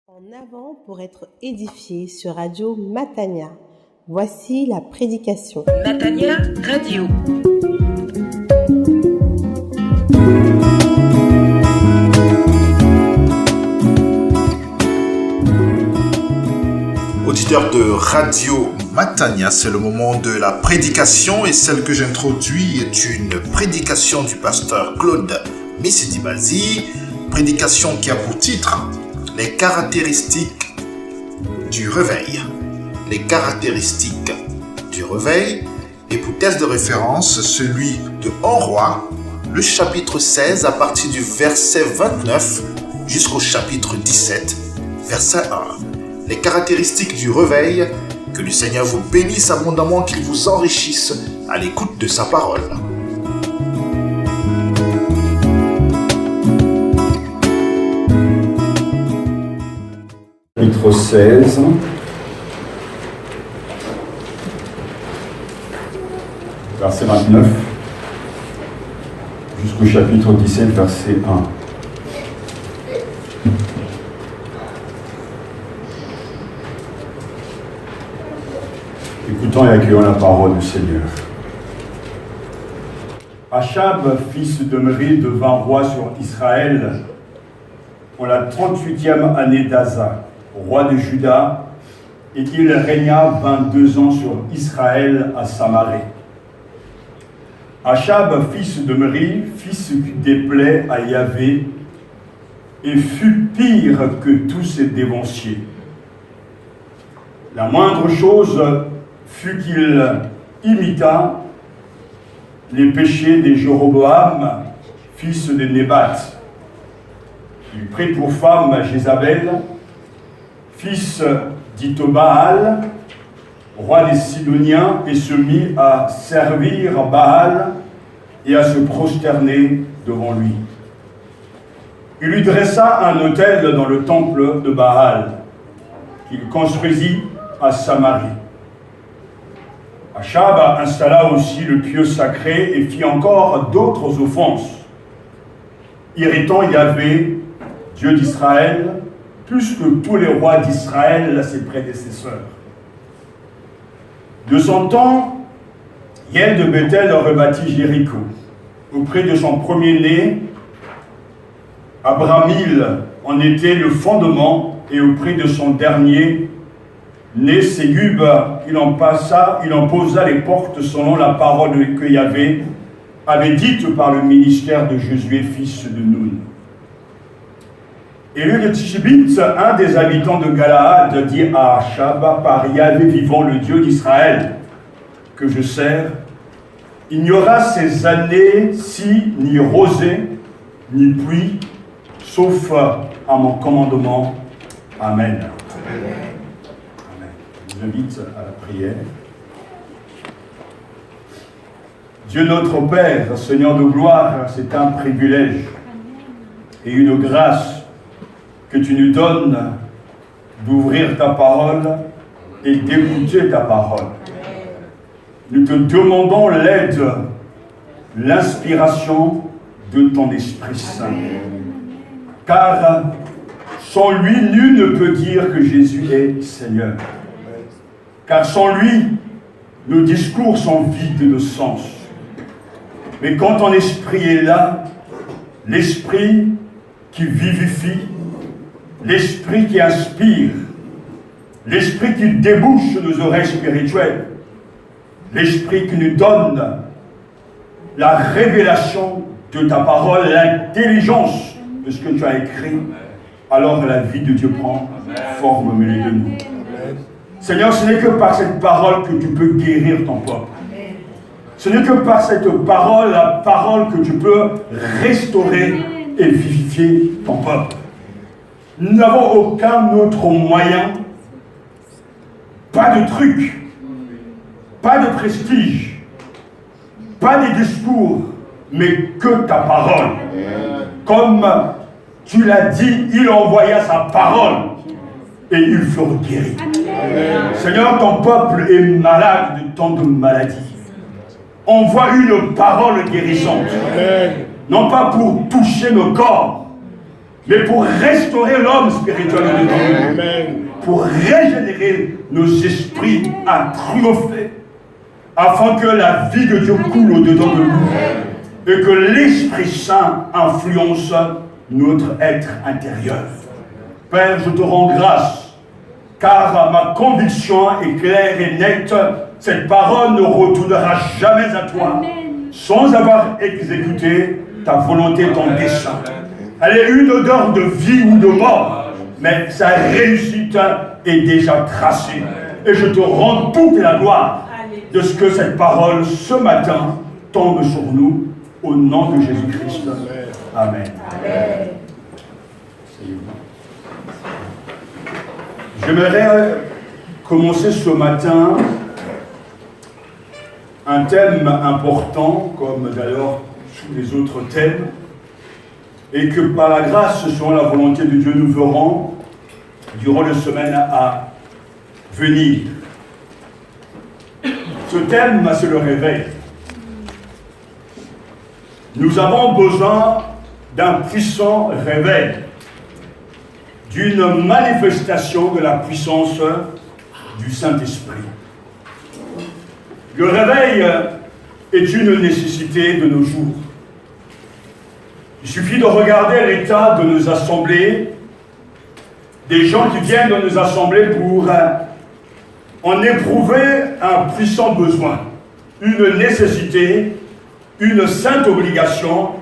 En avant pour être édifié sur Radio Matania. Voici la prédication. Matania Radio. Auditeurs de Radio Matania, c'est le moment de la prédication et celle que j'introduis est une prédication du pasteur Claude Messidibazi, prédication qui a pour titre les caractéristiques du réveil. Les caractéristiques du réveil, et pour texte de référence, celui de 1 Roi, le chapitre 16 à partir du verset 29 jusqu'au chapitre 17, verset 1. Les caractéristiques du réveil, que le Seigneur vous bénisse abondamment, qu'il vous enrichisse à l'écoute de sa parole. Chapitre 16, verset 29, jusqu'au chapitre 17, verset 1. Écoutons et accueillons la parole du Seigneur. Achab, fils de Mri, devint roi sur Israël en la 38e année d'Asa, roi de Juda, et il régna 22 ans sur Israël à Samarie. Achab, fils de Mri, fit ce qui déplaît à Yahvé, et fut pire que tous ses dévanciers. La moindre chose fut qu'il imita les péchés des Jéroboam, fils de Nébat. Il prit pour femme Jézabel, fils d'Itobaal, roi des Sidoniens, et se mit à servir Baal et à se prosterner devant lui. Il lui dressa un autel dans le temple de Baal, qu'il construisit à Samarie. Achab installa aussi le pieu sacré et fit encore d'autres offenses, irritant Yahvé, Dieu d'Israël, plus que tous les rois d'Israël, ses prédécesseurs. De son temps, Yael de Bethel rebâtit Jéricho. Auprès de son premier-né, Abramil en était le fondement, et auprès de son dernier, né Ségub, il en posa les portes selon la parole que Yahvé avait dite par le ministère de Josué, fils de Nun. Élu de Tishbit, un des habitants de Galaad, dit à Achab, par Yahvé vivant, le Dieu d'Israël, que je sers, il n'y aura ces années-ci ni rosée, ni pluie, sauf à mon commandement. Amen. Amen. Je vous invite à la prière. Dieu notre Père, Seigneur de gloire, c'est un privilège et une grâce que tu nous donnes d'ouvrir ta parole et d'écouter ta parole. Nous te demandons l'aide, l'inspiration de ton Esprit Saint. Car sans lui, nul ne peut dire que Jésus est Seigneur. Car sans lui, nos discours sont vides de sens. Mais quand ton Esprit est là, l'Esprit qui vivifie, l'Esprit qui inspire, l'Esprit qui débouche nos oreilles spirituelles, l'Esprit qui nous donne la révélation de ta parole, l'intelligence de ce que tu as écrit, alors la vie de Dieu prend forme au milieu de nous. Seigneur, ce n'est que par cette parole que tu peux guérir ton peuple. Ce n'est que par cette parole, la parole que tu peux restaurer et vivifier ton peuple. Nous n'avons aucun autre moyen, pas de truc, pas de prestige, pas de discours, mais que ta parole. Comme tu l'as dit, il envoya sa parole et il fut guéri. Seigneur, ton peuple est malade de tant de maladies. Envoie une parole guérissante, non pas pour toucher nos corps, mais pour restaurer l'homme spirituel dedans nous, pour régénérer nos esprits à triompher, afin que la vie de Dieu coule au-dedans de nous et que l'Esprit Saint influence notre être intérieur. Père, je te rends grâce, car ma conviction est claire et nette. Cette parole ne retournera jamais à toi sans avoir exécuté ta volonté, ton dessein. Elle est une odeur de vie ou de mort, mais sa réussite est déjà tracée. Et je te rends toute la gloire de ce que cette parole, ce matin, tombe sur nous, au nom de Jésus-Christ. Amen. Amen. J'aimerais commencer ce matin un thème important, comme d'ailleurs tous les autres thèmes, et que par la grâce, selon la volonté de Dieu, nous verrons durant les semaines à venir. Ce thème, c'est le réveil. Nous avons besoin d'un puissant réveil, d'une manifestation de la puissance du Saint-Esprit. Le réveil est une nécessité de nos jours. Il suffit de regarder l'état de nos assemblées, des gens qui viennent de nos assemblées pour en éprouver un puissant besoin, une nécessité, une sainte obligation.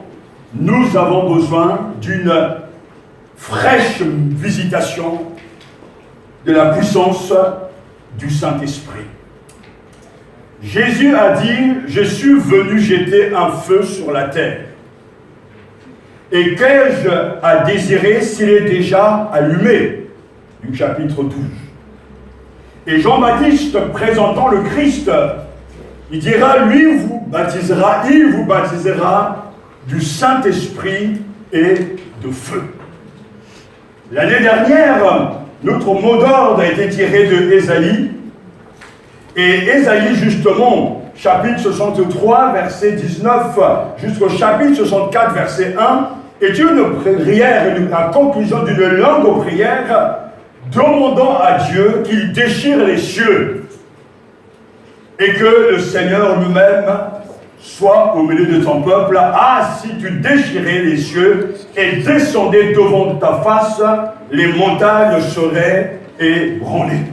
Nous avons besoin d'une fraîche visitation de la puissance du Saint-Esprit. Jésus a dit, je suis venu jeter un feu sur la terre. Et qu'ai-je à désirer s'il est déjà allumé? Du chapitre 12. Et Jean-Baptiste, présentant le Christ, il dira, il vous baptisera du Saint-Esprit et de feu. L'année dernière, notre mot d'ordre a été tiré de Ésaïe. Et Ésaïe, justement, chapitre 63, verset 19, jusqu'au chapitre 64, verset 1, est une prière, la conclusion d'une longue prière, demandant à Dieu qu'il déchire les cieux et que le Seigneur lui-même soit au milieu de ton peuple. Ah, si tu déchirais les cieux et descendais devant ta face, les montagnes seraient ébranlées.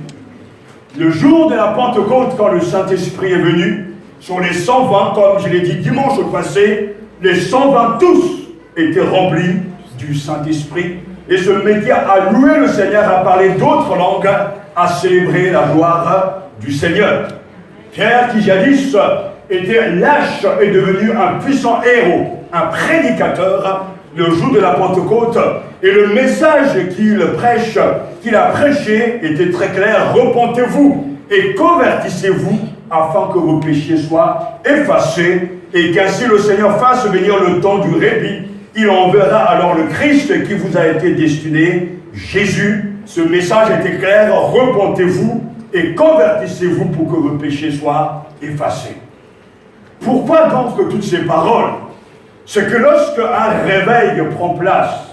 Le jour de la Pentecôte, quand le Saint-Esprit est venu, sur les 120, comme je l'ai dit dimanche passé, les 120 tous étaient remplis du Saint-Esprit et se mettaient à louer le Seigneur, à parler d'autres langues, à célébrer la gloire du Seigneur. Pierre, qui jadis était lâche, est devenu un puissant héros, un prédicateur le jour de la Pentecôte. Et le message qu'il a prêché était très clair. Repentez-vous et convertissez-vous afin que vos péchés soient effacés et qu'ainsi le Seigneur fasse venir le temps du répit. Il enverra alors le Christ qui vous a été destiné, Jésus. Ce message était clair. Repentez-vous et convertissez-vous pour que vos péchés soient effacés. Pourquoi donc toutes ces paroles? C'est que lorsque un réveil prend place,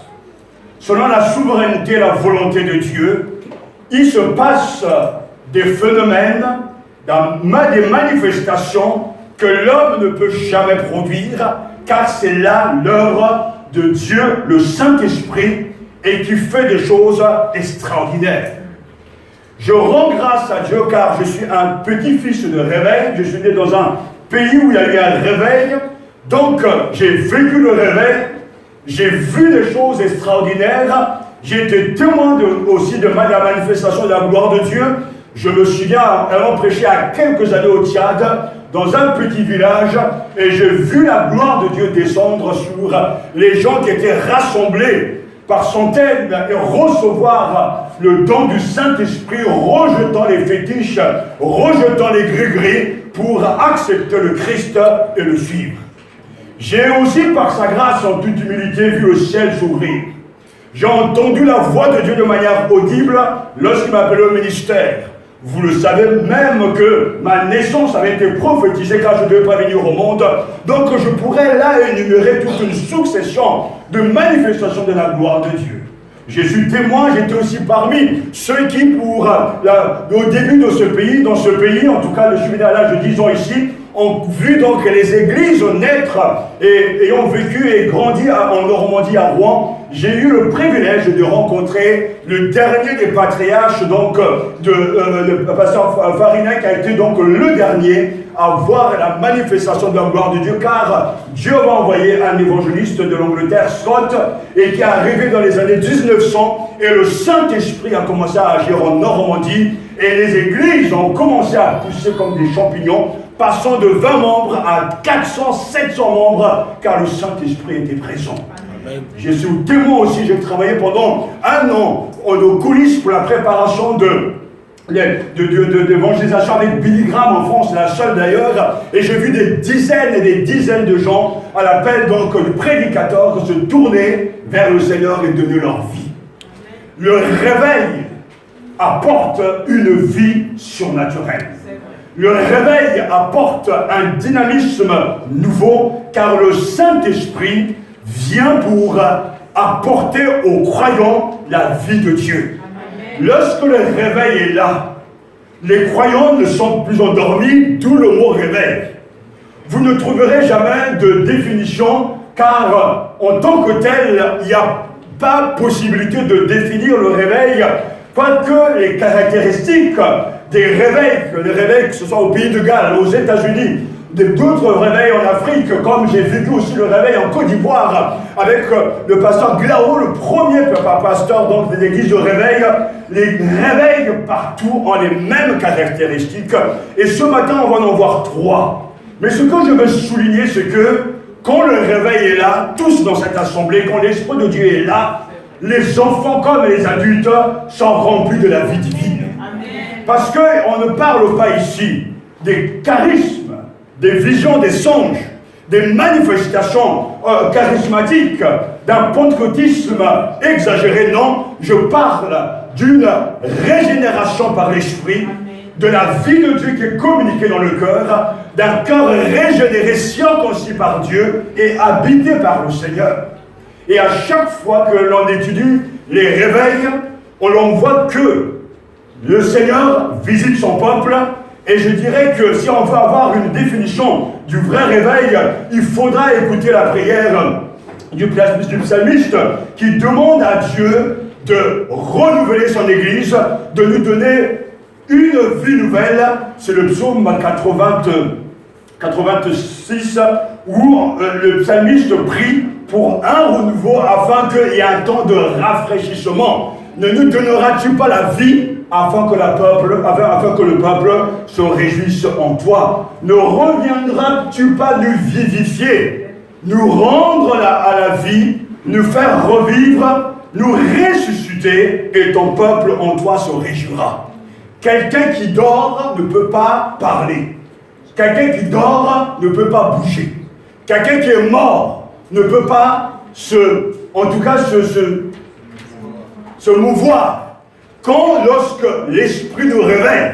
selon la souveraineté et la volonté de Dieu, il se passe des phénomènes, des manifestations que l'homme ne peut jamais produire, car c'est là l'œuvre de Dieu, le Saint-Esprit, et qui fait des choses extraordinaires. Je rends grâce à Dieu car je suis un petit-fils de réveil, je suis né dans un pays où il y a eu un réveil, donc j'ai vécu le réveil, j'ai vu des choses extraordinaires, j'ai été témoin aussi de la manifestation de la gloire de Dieu. Je me souviens avoir prêché à quelques années au Tchad, dans un petit village, et j'ai vu la gloire de Dieu descendre sur les gens qui étaient rassemblés par centaines et recevoir le don du Saint-Esprit, rejetant les fétiches, rejetant les gris-gris, pour accepter le Christ et le suivre. J'ai aussi, par sa grâce, en toute humilité, vu le ciel s'ouvrir. J'ai entendu la voix de Dieu de manière audible lorsqu'il m'appelait au ministère. Vous le savez même que ma naissance avait été prophétisée car je ne devais pas venir au monde. Donc je pourrais là énumérer toute une succession de manifestations de la gloire de Dieu. Je suis témoin, j'étais aussi parmi ceux qui, au début de ce pays, dans ce pays, en tout cas le juvénal à l'âge de 10 ans ici, ont vu donc les églises naître et ont vécu et grandi en Normandie, à Rouen. J'ai eu le privilège de rencontrer le dernier des patriarches, donc le pasteur Farina, qui a été donc le dernier à voir la manifestation de la gloire de Dieu, car Dieu va envoyer un évangéliste de l'Angleterre, Scott, et qui est arrivé dans les années 1900, et le Saint-Esprit a commencé à agir en Normandie, et les églises ont commencé à pousser comme des champignons, passant de 20 membres à 400, 700 membres, car le Saint-Esprit était présent. Je suis témoin aussi, j'ai travaillé pendant 1 an aux coulisses pour la préparation de l'évangélisation avec Billy Graham en France, la seule d'ailleurs, et j'ai vu des dizaines et des dizaines de gens à l'appel donc du prédicateur se tourner vers le Seigneur et donner leur vie. Le réveil apporte une vie surnaturelle. Le réveil apporte un dynamisme nouveau, car le Saint-Esprit vient pour apporter aux croyants la vie de Dieu. Lorsque le réveil est là, les croyants ne sont plus endormis, d'où le mot réveil. Vous ne trouverez jamais de définition, car en tant que tel, il n'y a pas possibilité de définir le réveil, quoique les caractéristiques des réveils, les réveils que ce soit au pays de Galles, aux États-Unis, d'autres réveils en Afrique, comme j'ai vécu aussi le réveil en Côte d'Ivoire avec le pasteur Glao, le premier pasteur donc des églises de réveil. Les réveils partout ont les mêmes caractéristiques. Et ce matin, on va en voir 3. Mais ce que je veux souligner, c'est que quand le réveil est là, tous dans cette assemblée, quand l'Esprit de Dieu est là, les enfants comme les adultes sont remplis de la vie divine. Parce qu'on ne parle pas ici des charismes, des visions des songes, des manifestations charismatiques, d'un pentecôtisme exagéré. Non, je parle d'une régénération par l'Esprit, de la vie de Dieu qui est communiquée dans le cœur, d'un cœur régénéré, circoncis par Dieu et habité par le Seigneur. Et à chaque fois que l'on étudie les réveils, on voit que le Seigneur visite son peuple. Et je dirais que si on veut avoir une définition du vrai réveil, il faudra écouter la prière du psalmiste qui demande à Dieu de renouveler son Église, de nous donner une vie nouvelle. C'est le psaume 86 où le psalmiste prie pour un renouveau afin qu'il y ait un temps de rafraîchissement. Ne nous donneras-tu pas la vie afin que le peuple se réjouisse en toi? Ne reviendras-tu pas nous vivifier, nous rendre à la vie, nous faire revivre, nous ressusciter, et ton peuple en toi se réjouira? Quelqu'un qui dort ne peut pas parler. Quelqu'un qui dort ne peut pas bouger. Quelqu'un qui est mort ne peut pas se mouvoir. Lorsque l'Esprit nous réveille,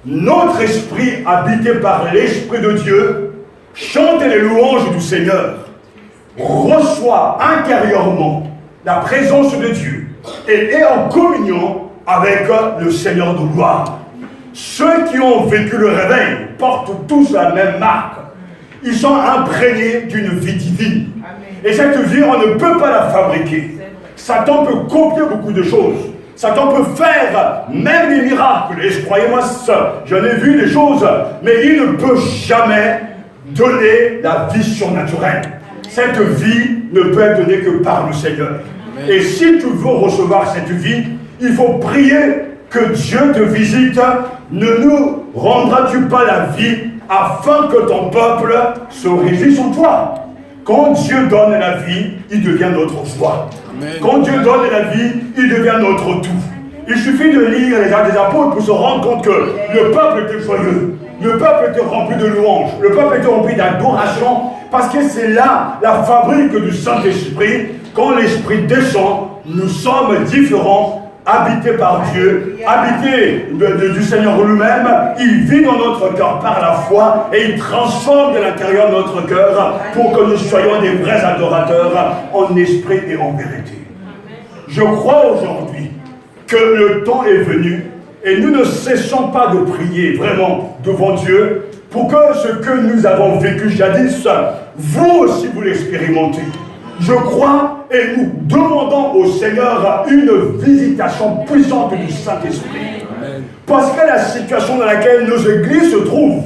notre esprit, habité par l'Esprit de Dieu, chante les louanges du Seigneur, reçoit intérieurement la présence de Dieu et est en communion avec le Seigneur de gloire. Ceux qui ont vécu le réveil portent tous la même marque. Ils sont imprégnés d'une vie divine. Et cette vie, on ne peut pas la fabriquer. Satan peut copier beaucoup de choses. Satan peut faire même des miracles. Et croyez-moi, j'en ai vu des choses, mais il ne peut jamais donner la vie surnaturelle. Cette vie ne peut être donnée que par le Seigneur. Amen. Et si tu veux recevoir cette vie, il faut prier que Dieu te visite. Ne nous rendras-tu pas la vie afin que ton peuple se réjouisse en toi? Quand Dieu donne la vie, il devient notre foi. Amen. Quand Dieu donne la vie, il devient notre tout. Il suffit de lire les Actes des Apôtres pour se rendre compte que le peuple était joyeux. Le peuple était rempli de louanges. Le peuple était rempli d'adoration. Parce que c'est là la fabrique du Saint-Esprit. Quand l'Esprit descend, nous sommes différents habité par Dieu, habité du Seigneur lui-même. Il vit dans notre cœur par la foi et il transforme de l'intérieur de notre cœur pour que nous soyons des vrais adorateurs en esprit et en vérité. Je crois aujourd'hui que le temps est venu et nous ne cessons pas de prier vraiment devant Dieu pour que ce que nous avons vécu jadis, vous aussi vous l'expérimentez. Je crois et nous demandons au Seigneur une visitation puissante du Saint-Esprit. Parce que la situation dans laquelle nos églises se trouvent,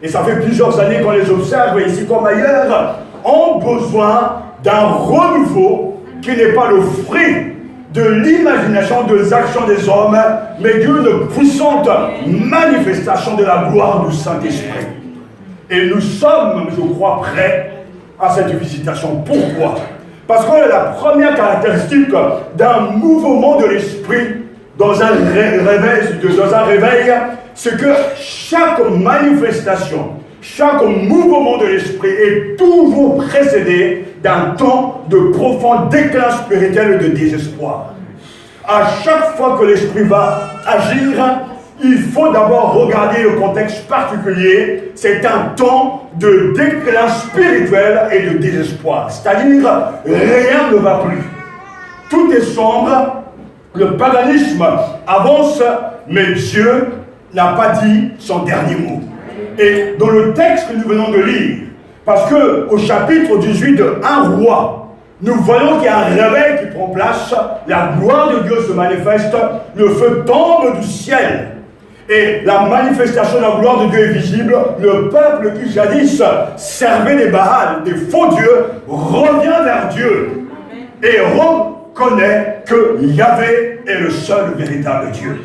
et ça fait plusieurs années qu'on les observe ici comme ailleurs, ont besoin d'un renouveau qui n'est pas le fruit de l'imagination des actions des hommes, mais d'une puissante manifestation de la gloire du Saint-Esprit. Et nous sommes, je crois, prêts à cette visitation. Pourquoi? Parce que la première caractéristique d'un mouvement de l'esprit dans un réveil, c'est que chaque manifestation, chaque mouvement de l'esprit est toujours précédé d'un temps de profond déclin spirituel et de désespoir. À chaque fois que l'esprit va agir, il faut d'abord regarder le contexte particulier. C'est un temps de déclin spirituel et de désespoir. C'est-à-dire, rien ne va plus. Tout est sombre. Le paganisme avance, mais Dieu n'a pas dit son dernier mot. Et dans le texte que nous venons de lire, parce qu'au chapitre 18 de 1 roi, nous voyons qu'il y a un réveil qui prend place, la gloire de Dieu se manifeste, le feu tombe du ciel. Et la manifestation de la gloire de Dieu est visible. Le peuple qui jadis servait des Baals, des faux dieux, revient vers Dieu et reconnaît que Yahvé est le seul véritable Dieu.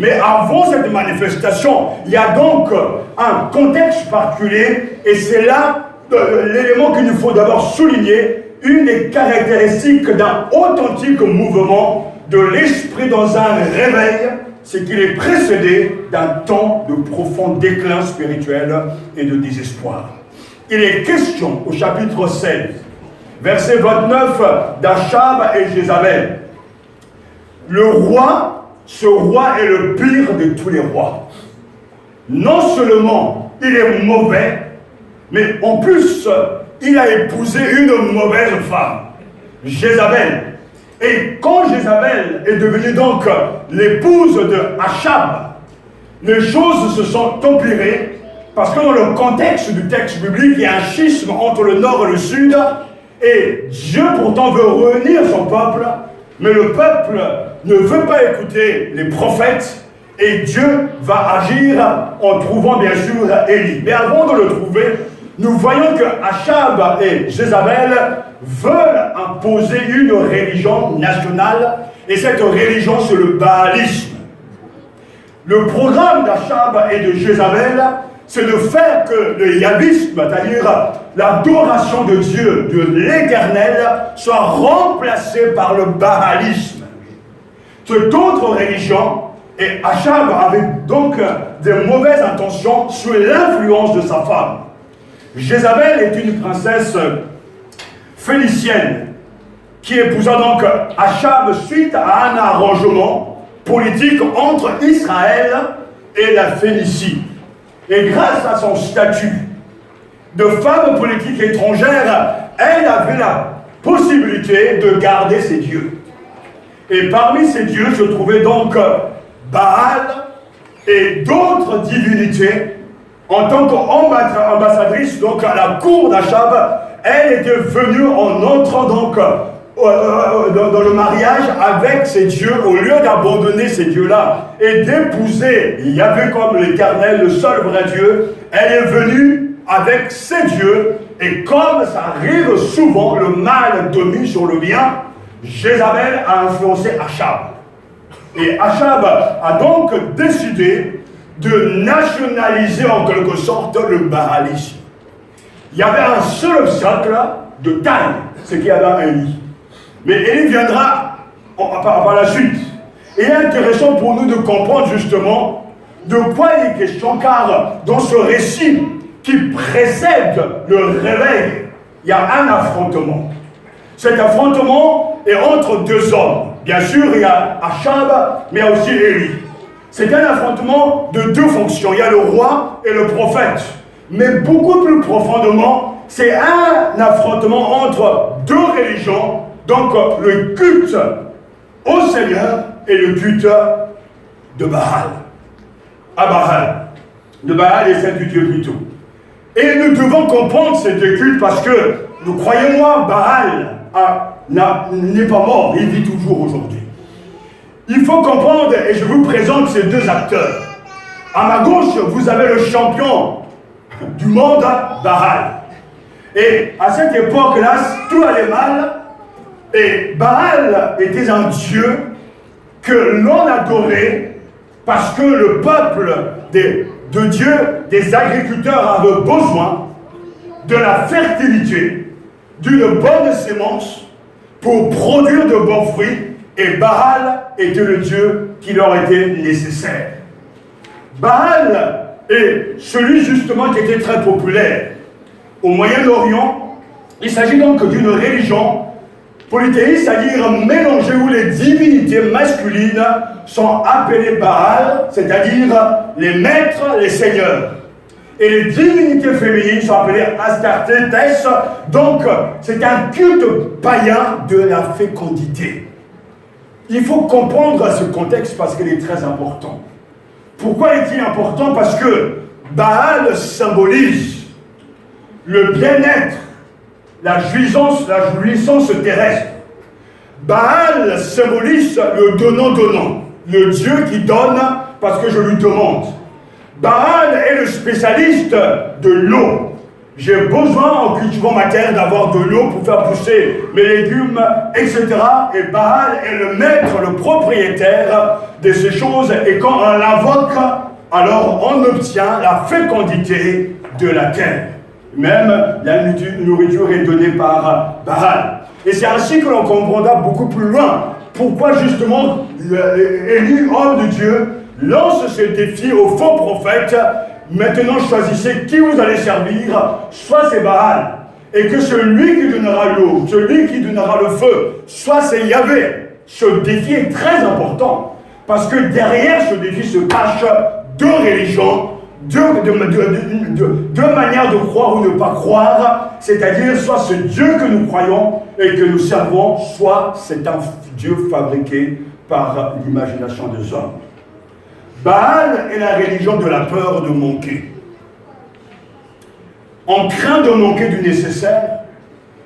Mais avant cette manifestation, il y a donc un contexte particulier, et c'est là l'élément qu'il nous faut d'abord souligner, une des caractéristiques d'un authentique mouvement de l'esprit dans un réveil, c'est qu'il est précédé d'un temps de profond déclin spirituel et de désespoir. Il est question au chapitre 16, verset 29, d'Achab et Jézabel. Ce roi est le pire de tous les rois. Non seulement il est mauvais, mais en plus, il a épousé une mauvaise femme, Jézabel. Et quand Jézabel est devenue donc l'épouse de Achab, les choses se sont empirées, parce que dans le contexte du texte biblique, il y a un schisme entre le nord et le sud, et Dieu pourtant veut réunir son peuple, mais le peuple ne veut pas écouter les prophètes, et Dieu va agir en trouvant bien sûr Élie. Mais avant de le trouver, nous voyons que Achab et Jézabel veulent imposer une religion nationale, et cette religion, c'est le baalisme. Le programme d'Achab et de Jézabel, c'est de faire que le yahvisme, c'est-à-dire l'adoration de Dieu, de l'Éternel, soit remplacé par le baalisme. C'est d'autres religions, et Achab avait donc des mauvaises intentions sous l'influence de sa femme. Jézabel est une princesse phénicienne qui épousa donc Achab suite à un arrangement politique entre Israël et la Phénicie. Et grâce à son statut de femme politique étrangère, elle avait la possibilité de garder ses dieux. Et parmi ces dieux se trouvaient donc Baal et d'autres divinités. En tant qu'ambassadrice donc à la cour d'Achab, elle était venue en entrant donc dans le mariage avec ces dieux, au lieu d'abandonner ces dieux-là et d'épouser Yahvé comme l'Éternel, le seul vrai Dieu. Elle est venue avec ces dieux, et comme ça arrive souvent, le mal domine sur le bien. Jézabel a influencé Achab. Et Achab a donc décidé de nationaliser en quelque sorte le baalisme. Il y avait un seul obstacle de taille, c'est qu'il y avait un Élie. Mais Élie viendra par la suite. Et il est intéressant pour nous de comprendre justement de quoi il est question, car dans ce récit qui précède le réveil, il y a un affrontement. Cet affrontement est entre deux hommes. Bien sûr, il y a Achab, mais il y a aussi Élie. C'est un affrontement de deux fonctions. Il y a le roi et le prophète. Mais beaucoup plus profondément, c'est un affrontement entre deux religions. Donc, le culte au Seigneur et le culte de Baal. À Baal. De Baal et celle du Dieu plutôt. Et nous devons comprendre ces deux cultes parce que, croyez-moi, Baal n'est pas mort, il vit toujours aujourd'hui. Il faut comprendre, et je vous présente ces deux acteurs. À ma gauche, vous avez le champion du monde, Baal. Et à cette époque-là, tout allait mal. Et Baal était un dieu que l'on adorait parce que le peuple de Dieu, des agriculteurs avaient besoin de la fertilité, d'une bonne sémence pour produire de bons fruits. Et Baal était le dieu qui leur était nécessaire. Baal est celui justement qui était très populaire. Au Moyen-Orient, il s'agit donc d'une religion polythéiste, c'est-à-dire mélangée où les divinités masculines sont appelées Baal, c'est-à-dire les maîtres, les seigneurs. Et les divinités féminines sont appelées Astarté, Tès. Donc, c'est un culte païen de la fécondité. Il faut comprendre ce contexte parce qu'il est très important. Pourquoi est-il important? Parce que Baal symbolise le bien-être, la jouissance terrestre. Baal symbolise le donnant-donnant, le Dieu qui donne parce que je lui demande. Baal est le spécialiste de l'eau. J'ai besoin, en cultivant ma terre, d'avoir de l'eau pour faire pousser mes légumes, etc. Et Baal est le maître, le propriétaire de ces choses. Et quand on l'invoque, alors on obtient la fécondité de la terre. Même la nourriture est donnée par Baal. Et c'est ainsi que l'on comprendra beaucoup plus loin pourquoi justement Élie, homme de Dieu, lance ce défi aux faux prophètes. Maintenant, choisissez qui vous allez servir, soit c'est Baal, et que celui qui donnera l'eau, celui qui donnera le feu, soit c'est Yahvé. Ce défi est très important, parce que derrière ce défi se cachent deux religions, deux manières de croire ou ne pas croire, c'est-à-dire soit ce Dieu que nous croyons et que nous servons, soit c'est un Dieu fabriqué par l'imagination des hommes. Baal est la religion de la peur de manquer. On craint de manquer du nécessaire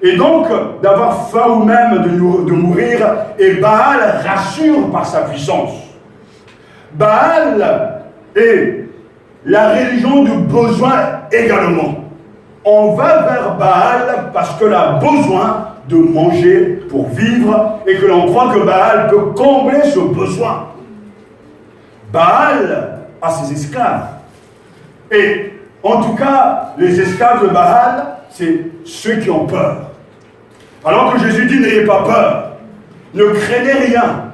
et donc d'avoir faim ou même de mourir, et Baal rassure par sa puissance. Baal est la religion du besoin également. On va vers Baal parce que l'on a besoin de manger pour vivre et que l'on croit que Baal peut combler ce besoin. Baal a ses esclaves. Et en tout cas, les esclaves de Baal, c'est ceux qui ont peur. Alors que Jésus dit, n'ayez pas peur, ne craignez rien.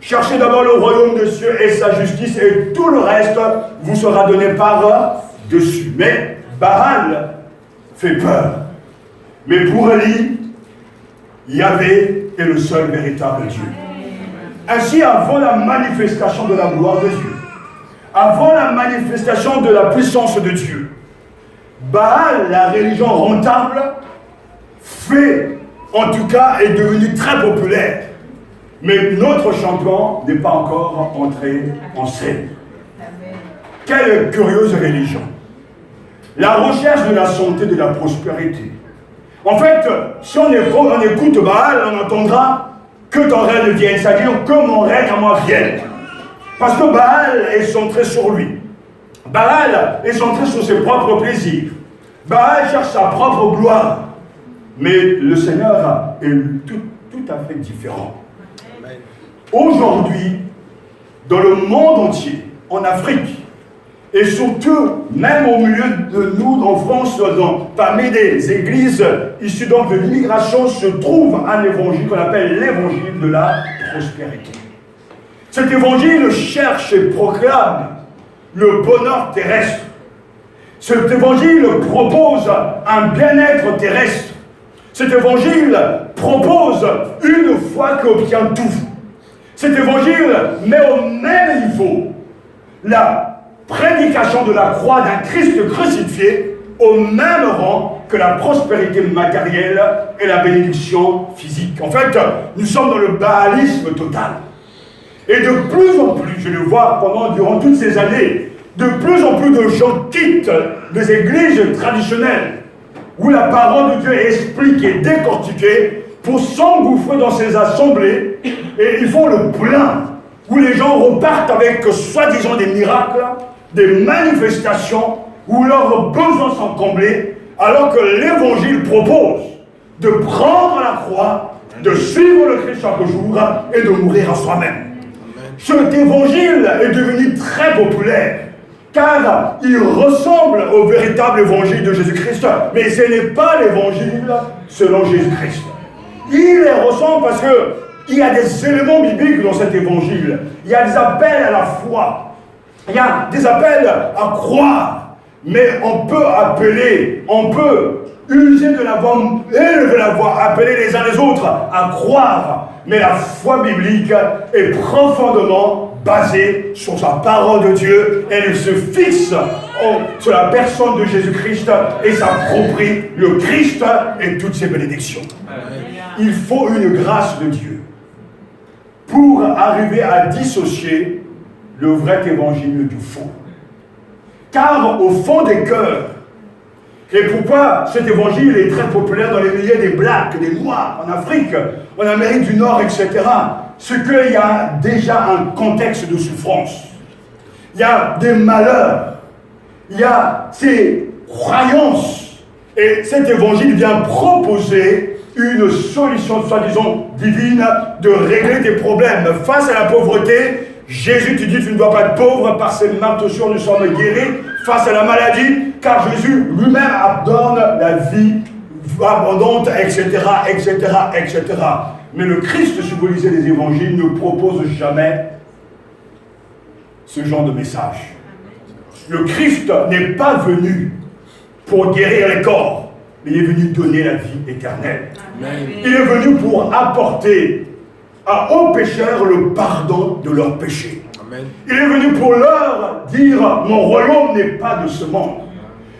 Cherchez d'abord le royaume de Dieu et sa justice, et tout le reste vous sera donné par-dessus. Mais Baal fait peur. Mais pour Élie, Yahvé est le seul véritable Dieu. Ainsi, avant la manifestation de la gloire de Dieu, avant la manifestation de la puissance de Dieu, Baal, la religion rentable, en tout cas, est devenue très populaire. Mais notre champion n'est pas encore entré en scène. Quelle curieuse religion. La recherche de la santé, de la prospérité. En fait, si on écoute Baal, on entendra que ton règne vienne, c'est-à-dire que mon règne à moi vienne. Parce que Baal est centré sur lui. Baal est centré sur ses propres plaisirs. Baal cherche sa propre gloire. Mais le Seigneur est tout à fait différent. Aujourd'hui, dans le monde entier, en Afrique, et surtout, même au milieu de nous, en France, parmi des églises issues donc de l'immigration, se trouve un évangile qu'on appelle l'évangile de la prospérité. Cet évangile cherche et proclame le bonheur terrestre. Cet évangile propose un bien-être terrestre. Cet évangile propose une foi qui obtient tout. Cet évangile met au même niveau la prédication de la croix d'un Christ crucifié au même rang que la prospérité matérielle et la bénédiction physique. En fait, nous sommes dans le baalisme total. Et de plus en plus, je le vois durant toutes ces années, de plus en plus de gens quittent les églises traditionnelles où la parole de Dieu est expliquée, décortiquée, pour s'engouffrer dans ces assemblées, et ils font le plein, où les gens repartent avec soi-disant des miracles, des manifestations, où leurs besoins sont comblés, alors que l'Évangile propose de prendre la croix, de suivre le Christ chaque jour et de mourir à soi-même. Cet Évangile est devenu très populaire, car il ressemble au véritable Évangile de Jésus-Christ, mais ce n'est pas l'Évangile selon Jésus-Christ. Il les ressemble parce qu'il y a des éléments bibliques dans cet Évangile. Il y a des appels à la foi, il y a des appels à croire, mais on peut user de la voix, élever la voix, appeler les uns les autres à croire. Mais la foi biblique est profondément basée sur sa parole de Dieu. Elle se fixe sur la personne de Jésus-Christ et s'approprie le Christ et toutes ses bénédictions. Il faut une grâce de Dieu pour arriver à dissocier le vrai évangile du faux. Car au fond des cœurs, et pourquoi cet évangile est très populaire dans les milieux des blacks, des noirs, en Afrique, en Amérique du Nord, etc. C'est qu'il y a déjà un contexte de souffrance. Il y a des malheurs. Il y a ces croyances. Et cet évangile vient proposer une solution, soi-disant divine, de régler tes problèmes. Face à la pauvreté, Jésus te dit, tu ne dois pas être pauvre, par ses marteaux nous sommes guéris. Face à la maladie, car Jésus lui-même donne la vie abondante, etc., etc., etc. Mais le Christ, si vous lisez les évangiles, ne propose jamais ce genre de message. Le Christ n'est pas venu pour guérir les corps, mais il est venu donner la vie éternelle. Amen. Il est venu pour apporter aux pécheurs le pardon de leurs péchés. Amen. Il est venu pour leur dire, mon royaume n'est pas de ce monde.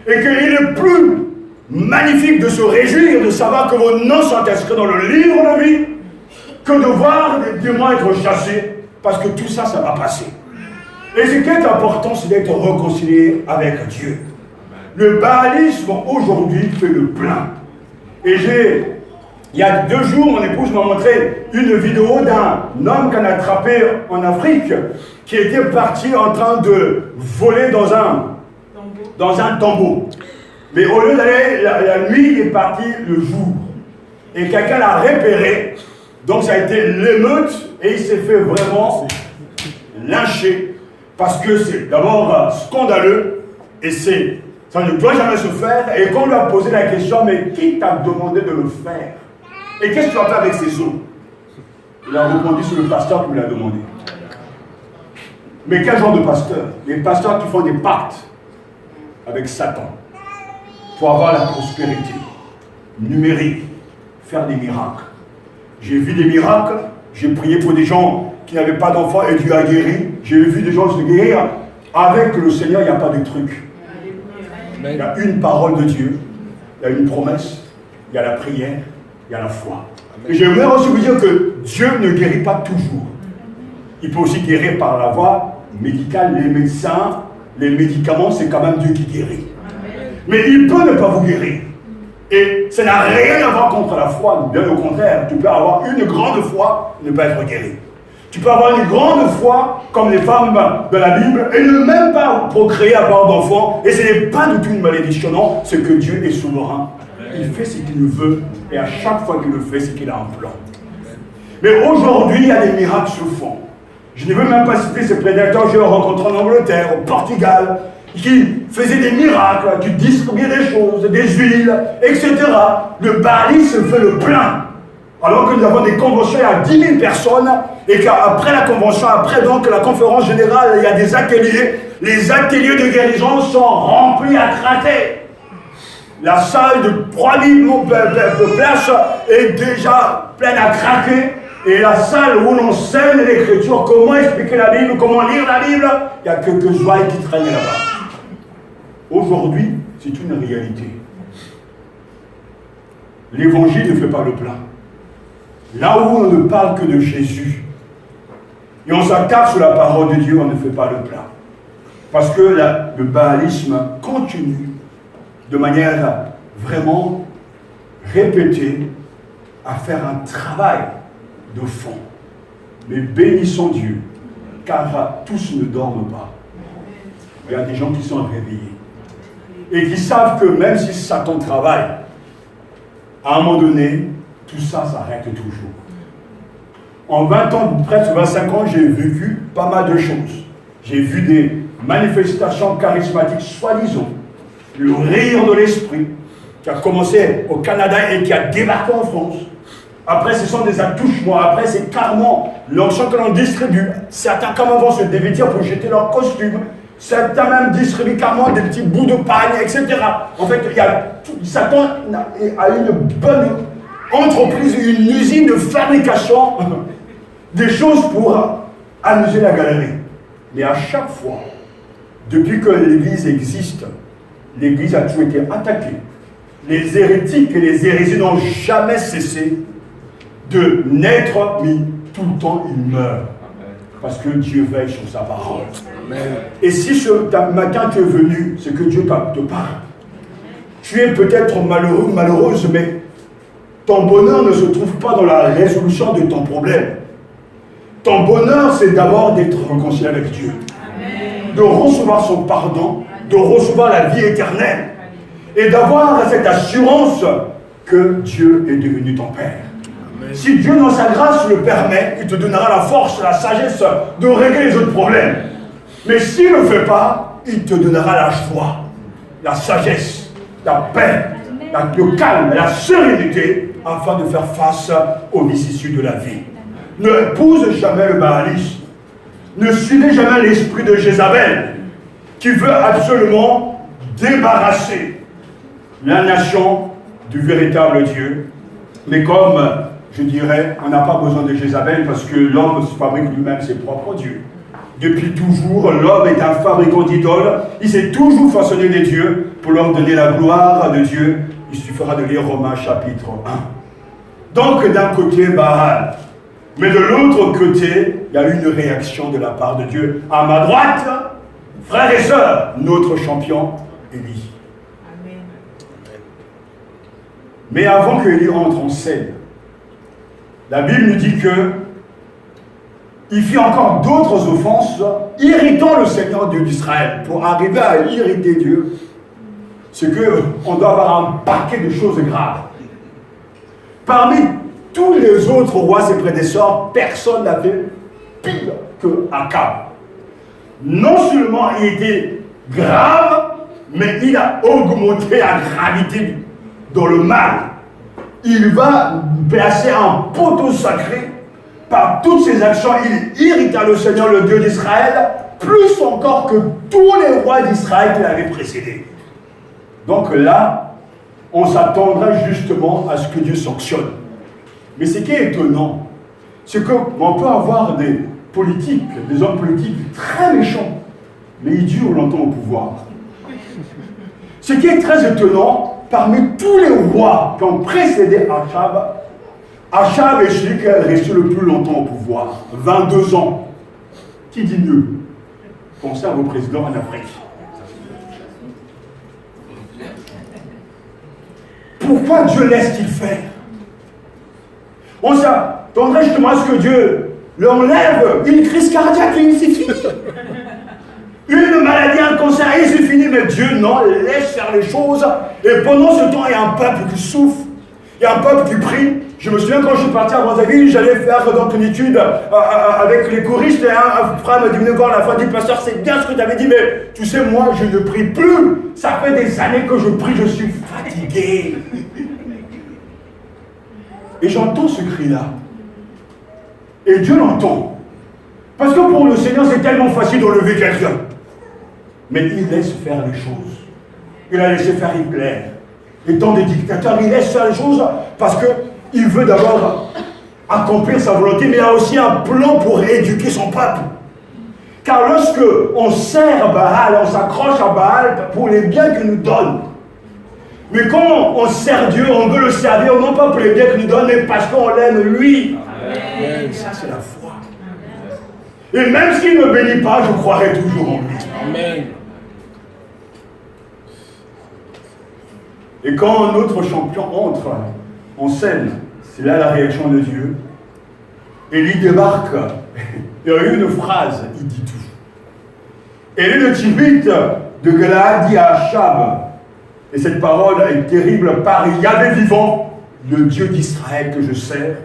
Et qu'il est plus magnifique de se réjouir, de savoir que vos noms sont inscrits dans le livre de vie, que de voir des démons être chassés, parce que tout ça, ça va passer. Et ce qui est important, c'est d'être réconcilié avec Dieu. Le baalisme, aujourd'hui, fait le plein. Et il y a 2 jours, mon épouse m'a montré une vidéo d'un homme qu'on a attrapé en Afrique, qui était parti en train de voler dans un tombeau. Mais au lieu d'aller la nuit, il est parti le jour. Et quelqu'un l'a repéré. Donc ça a été l'émeute et il s'est fait vraiment lyncher. Parce que c'est d'abord scandaleux et ça ne doit jamais se faire. Et quand on lui a posé la question, mais qui t'a demandé de le faire? Et qu'est-ce que tu vas faire avec ces os? Il a répondu, c'est le pasteur qui me l'a demandé. Mais quel genre de pasteur? Les pasteurs qui font des pactes avec Satan pour avoir la prospérité numérique, faire des miracles. J'ai vu des miracles, j'ai prié pour des gens qui n'avaient pas d'enfants et Dieu a guéri. J'ai vu des gens se guérir. Avec le Seigneur, il n'y a pas de truc. Il y a une parole de Dieu, il y a une promesse, il y a la prière, il y a la foi. Et j'aimerais aussi vous dire que Dieu ne guérit pas toujours. Il peut aussi guérir par la voie médicale. Les médecins, les médicaments, c'est quand même Dieu qui guérit. Mais il peut ne pas vous guérir. Et ça n'a rien à voir contre la foi. Bien au contraire, tu peux avoir une grande foi et ne pas être guéri. Tu peux avoir une grande foi, comme les femmes de la Bible, et ne même pas procréer, avoir d'enfants. Et ce n'est pas du tout une malédiction, non. C'est que Dieu est souverain. Il fait ce qu'il veut, et à chaque fois qu'il le fait, c'est qu'il a un plan. Mais aujourd'hui, il y a des miracles se font. Je ne veux même pas citer ces prédateurs que j'ai rencontrés en Angleterre, au Portugal, qui faisaient des miracles, qui distribuaient des choses, des huiles, etc. Le baalisme fait le plein. Alors que nous avons des conventions à 10 000 personnes, et qu'après la convention, après donc la conférence générale, il y a des ateliers. Les ateliers de guérison sont remplis à craquer. La salle de 3000 places est déjà pleine à craquer. Et la salle où l'on scène l'écriture, comment expliquer la Bible, comment lire la Bible, il y a quelques joies qui traînent là-bas. Aujourd'hui, c'est une réalité. L'évangile ne fait pas le plein. Là où on ne parle que de Jésus, et on s'attarde sur la parole de Dieu, on ne fait pas le plein. Parce que le baalisme continue de manière vraiment répétée à faire un travail de fond. Mais bénissons Dieu, car tous ne dorment pas. Il y a des gens qui sont réveillés et qui savent que même si Satan travaille, à un moment donné, tout ça s'arrête toujours. En 20 ans, presque 25 ans, j'ai vécu pas mal de choses. J'ai vu des manifestations charismatiques, soi-disant, le rire de l'esprit, qui a commencé au Canada et qui a débarqué en France. Après, ce sont des attouchements. Après, c'est carrément l'onction que l'on distribue. Certains, comme vont se dévêtir pour jeter leur costume. Certains même distribuent carrément des petits bouts de paille, etc. En fait, Satan a une bonne entreprise, une usine de fabrication des choses pour amuser la galerie. Mais à chaque fois, depuis que l'Église existe, l'Église a toujours été attaquée. Les hérétiques et les hérésies n'ont jamais cessé de naître, mais tout le temps ils meurent. Parce que Dieu veille sur sa parole. Amen. Et si ce matin tu es venu, c'est que Dieu te parle. Tu es peut-être malheureux, malheureuse, mais ton bonheur ne se trouve pas dans la résolution de ton problème. Ton bonheur, c'est d'abord d'être réconcilié avec Dieu. Amen. De recevoir son pardon, de recevoir la vie éternelle. Et d'avoir cette assurance que Dieu est devenu ton Père. Amen. Si Dieu, dans sa grâce, le permet, il te donnera la force, la sagesse de régler les autres problèmes. Mais s'il ne le fait pas, il te donnera la joie, la sagesse, la paix, le calme, la sérénité, afin de faire face aux vicissitudes de la vie. Ne épouse jamais le baalisme. Ne suivez jamais l'esprit de Jézabel, qui veut absolument débarrasser la nation du véritable Dieu. Mais comme, je dirais, on n'a pas besoin de Jézabel parce que l'homme se fabrique lui-même ses propres dieux. Depuis toujours, l'homme est un fabricant d'idoles. Il s'est toujours façonné des dieux pour leur donner la gloire de Dieu. Il suffira de lire Romains chapitre 1. Donc d'un côté, Baal. Mais de l'autre côté, il y a eu une réaction de la part de Dieu. À ma droite, frères et sœurs, notre champion, Élie. Amen. Mais avant que Élie entre en scène, la Bible nous dit que il fit encore d'autres offenses, irritant le Seigneur Dieu d'Israël. Pour arriver à irriter Dieu, c'est qu'on doit avoir un paquet de choses graves. Parmi tous les autres rois, ses prédécesseurs, personne n'a fait pire que Akab. Non seulement il était grave, mais il a augmenté la gravité dans le mal. Il va placer un poteau sacré. Par toutes ses actions, il irrita le Seigneur, le Dieu d'Israël, plus encore que tous les rois d'Israël qui l'avaient précédé. Donc là, on s'attendrait justement à ce que Dieu sanctionne. Mais ce qui est étonnant, c'est qu'on peut avoir des politiques, des hommes politiques très méchants, mais ils durent longtemps au pouvoir. Ce qui est très étonnant, parmi tous les rois qui ont précédé Achab, Achab est celui qui est resté le plus longtemps au pouvoir, 22 ans. Qui dit mieux? Pensez à vos présidents en Afrique. Pourquoi Dieu laisse-t-il faire? On s'attendrait justement à ce que Dieu l'enlève une crise cardiaque et c'est fini. Une maladie, un cancer et c'est fini. Mais Dieu, non, laisse faire les choses. Et pendant ce temps, il y a un peuple qui souffre. Il y a un peuple qui prie. Je me souviens quand je suis parti à Brazzaville, j'allais faire donc une étude avec les choristes et un frère m'a dit venez voir la fin du pasteur, c'est bien ce que tu avais dit, mais tu sais, moi je ne prie plus. Ça fait des années que je prie, je suis fatigué. Et j'entends ce cri-là. Et Dieu l'entend. Parce que pour le Seigneur, c'est tellement facile d'enlever quelqu'un. Mais il laisse faire les choses. Il a laissé faire Hitler. Et tant de dictateurs, il laisse faire les choses parce qu'il veut d'abord accomplir sa volonté, mais il a aussi un plan pour éduquer son peuple. Car lorsque on sert Baal, on s'accroche à Baal pour les biens qu'il nous donne. Mais quand on sert Dieu, on veut le servir non pas pour les biens qu'il nous donne, mais parce qu'on l'aime lui. Amen. Ça, c'est la foi. Et même s'il ne bénit pas, je croirai toujours en lui. Amen. Et quand notre champion entre en scène, c'est là la réaction de Dieu. Élie débarque. Il y a une phrase, il dit tout. Élie le Tibite de Galaad dit à Achab, et cette parole est terrible, par Yahvé vivant, le Dieu d'Israël que je sers,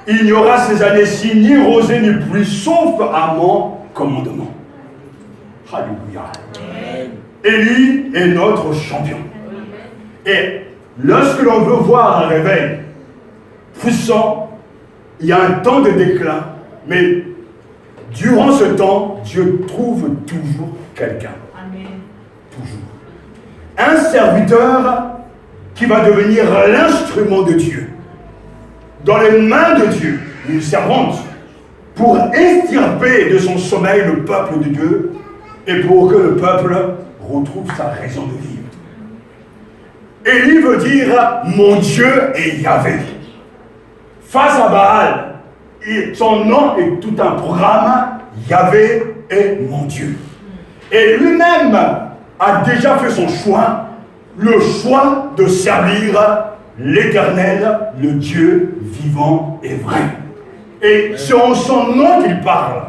il n'y aura ces années-ci ni rosée ni pluie, sauf à mon commandement. Alléluia. Élie est notre champion. Et lorsque l'on veut voir un réveil puissant, il y a un temps de déclin, mais durant ce temps, Dieu trouve toujours quelqu'un. Amen. Toujours. Un serviteur qui va devenir l'instrument de Dieu, dans les mains de Dieu, une servante, pour extirper de son sommeil le peuple de Dieu et pour que le peuple retrouve sa raison de vivre. Élie veut dire mon Dieu est Yahvé. Face à Baal, son nom est tout un programme, Yahvé est mon Dieu. Et lui-même a déjà fait son choix, le choix de servir l'Éternel, le Dieu vivant et vrai. Et c'est en son nom qu'il parle.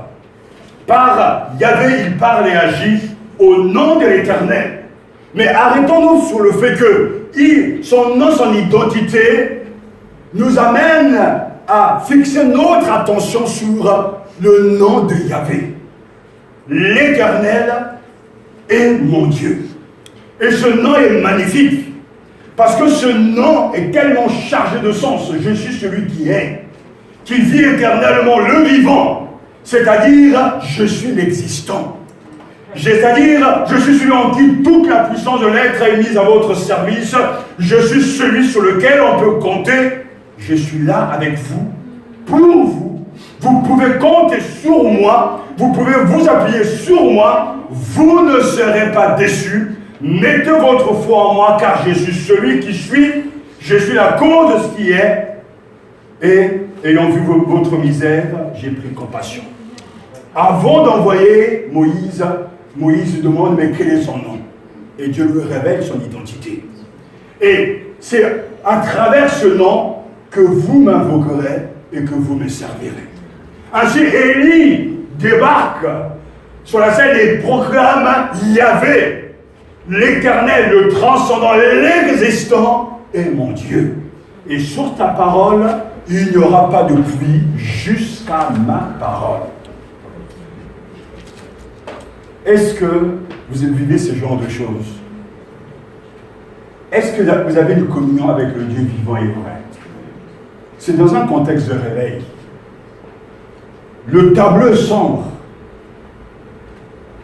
Par Yahvé, il parle et agit au nom de l'Éternel. Mais arrêtons-nous sur le fait que son nom, son identité, nous amène à fixer notre attention sur le nom de Yahvé. L'Éternel est mon Dieu. Et ce nom est magnifique. Parce que ce nom est tellement chargé de sens. Je suis celui qui vit éternellement, le vivant. C'est-à-dire, je suis l'existant. C'est-à-dire, je suis celui en qui toute la puissance de l'être est mise à votre service. Je suis celui sur lequel on peut compter. Je suis là avec vous, pour vous. Vous pouvez compter sur moi. Vous pouvez vous appuyer sur moi. Vous ne serez pas déçus. Mettez votre foi en moi, car je suis celui qui suis. Je suis la cause de ce qui est. Et ayant vu votre misère, j'ai pris compassion. Avant d'envoyer Moïse demande, mais quel est son nom? Et Dieu lui révèle son identité. Et c'est à travers ce nom que vous m'invoquerez et que vous me servirez. Ainsi, Élie débarque sur la scène et proclame Yahvé, l'Éternel, le transcendant, l'existant est mon Dieu. Et sur ta parole, il n'y aura pas de pluie jusqu'à ma parole. Est-ce que vous vivez ce genre de choses? Est-ce que vous avez une communion avec le Dieu vivant et vrai? C'est dans un contexte de réveil. Le tableau est sombre.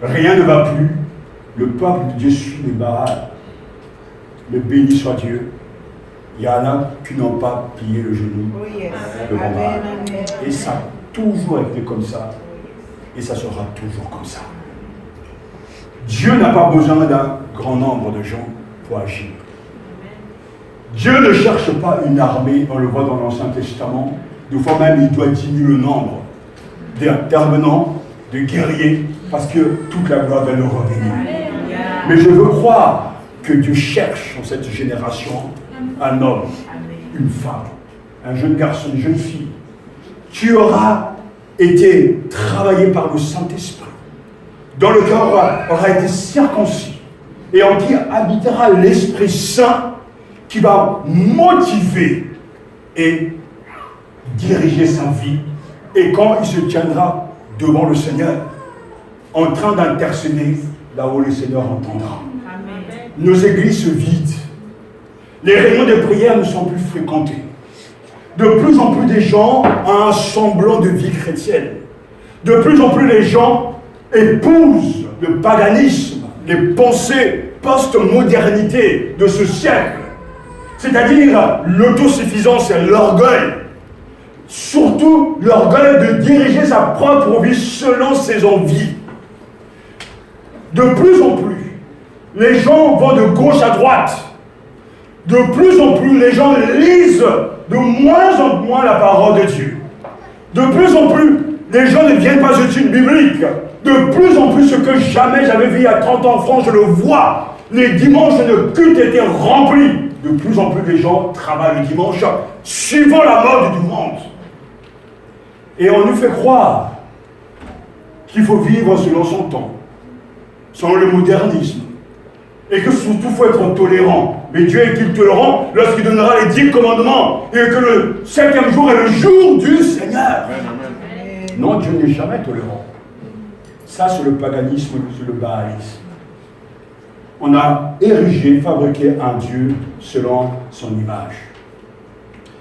Rien ne va plus. Le peuple de Dieu suit les Baal. Le béni soit Dieu. Il y en a qui n'ont pas plié le genou devant Baal. Et ça a toujours été comme ça. Et ça sera toujours comme ça. Dieu n'a pas besoin d'un grand nombre de gens pour agir. Dieu ne cherche pas une armée, on le voit dans l'Ancien Testament. Des fois même, il doit diminuer le nombre d'intervenants, de guerriers, parce que toute la gloire va leur revenir. Mais je veux croire que Dieu cherche dans cette génération un homme, une femme, un jeune garçon, une jeune fille, qui aura été travaillé par le Saint-Esprit, dont le cœur aura été circoncis, et en qui habitera l'Esprit Saint qui va motiver et diriger sa vie. Et quand il se tiendra devant le Seigneur, en train d'intercéder, là où le Seigneur entendra. Amen. Nos églises se vident. Les réunions de prière ne sont plus fréquentées. De plus en plus des gens ont un semblant de vie chrétienne. De plus en plus les gens épousent le paganisme, les pensées post-modernité de ce siècle. C'est-à-dire l'autosuffisance et l'orgueil. surtout l'orgueil de diriger sa propre vie selon ses envies. De plus en plus, les gens vont de gauche à droite. De plus en plus, les gens lisent de moins en moins la parole de Dieu. De plus en plus, les gens ne viennent pas aux études bibliques. De plus en plus, ce que jamais j'avais vu il y a 30 ans en France, je le vois. Les dimanches de culte étaient remplis. De plus en plus, les gens travaillent le dimanche, suivant la mode du monde. Et on nous fait croire qu'il faut vivre selon son temps, selon le modernisme. Et que surtout, il faut être tolérant. Mais Dieu est-il tolérant lorsqu'il donnera les 10 commandements et que le 7e jour est le jour du Seigneur? Non, Dieu n'est jamais tolérant. Ça, c'est le paganisme, c'est le baalisme. On a érigé, fabriqué un Dieu selon son image.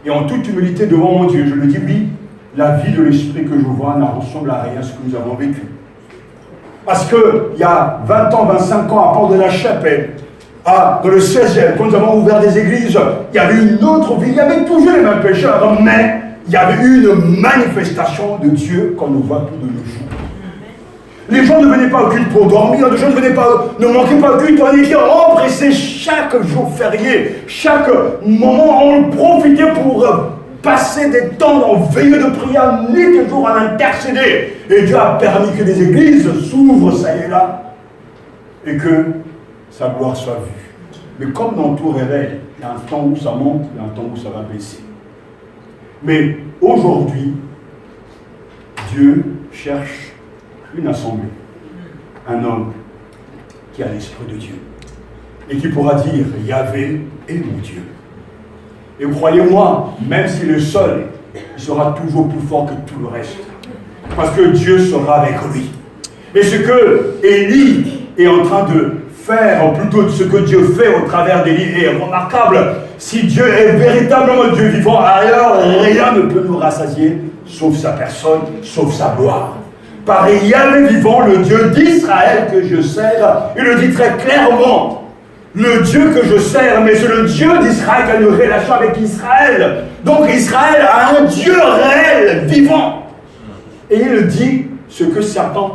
Et en toute humilité devant mon Dieu, je le dis, oui, la vie de l'esprit que je vois ne ressemble à rien à ce que nous avons vécu. Parce qu'il y a 20 ans, 25 ans, à Port de la Chapelle, dans le 16e, quand nous avons ouvert des églises, il y avait une autre vie, il y avait toujours les mêmes pécheurs, mais il y avait eu une manifestation de Dieu qu'on ne voit plus de nos jours. Les gens ne venaient pas au culte pour dormir, les gens ne manquaient pas au culte, on était empressés chaque jour férié, chaque moment, on profitait pour passer des temps en veillée de prière, nuit et jour à intercéder. Et Dieu a permis que les églises s'ouvrent, ça et là, et que sa gloire soit vue. Mais comme dans tout réveil, il y a un temps où ça monte, il y a un temps où ça va baisser. Mais aujourd'hui, Dieu cherche une assemblée, un homme qui a l'esprit de Dieu et qui pourra dire Yahvé est mon Dieu. Et croyez-moi, même s'il est seul, il sera toujours plus fort que tout le reste. Parce que Dieu sera avec lui. Et ce que Élie est en train de faire, plutôt ce que Dieu fait au travers d'Élie est remarquable. Si Dieu est véritablement Dieu vivant, ailleurs, rien ne peut nous rassasier, sauf sa personne, sauf sa gloire. Par Yahvé vivant, le Dieu d'Israël que je sers, il le dit très clairement. Le Dieu que je sers, mais c'est le Dieu d'Israël qui a une relation avec Israël. Donc Israël a un Dieu réel, vivant. Et il dit ce que certains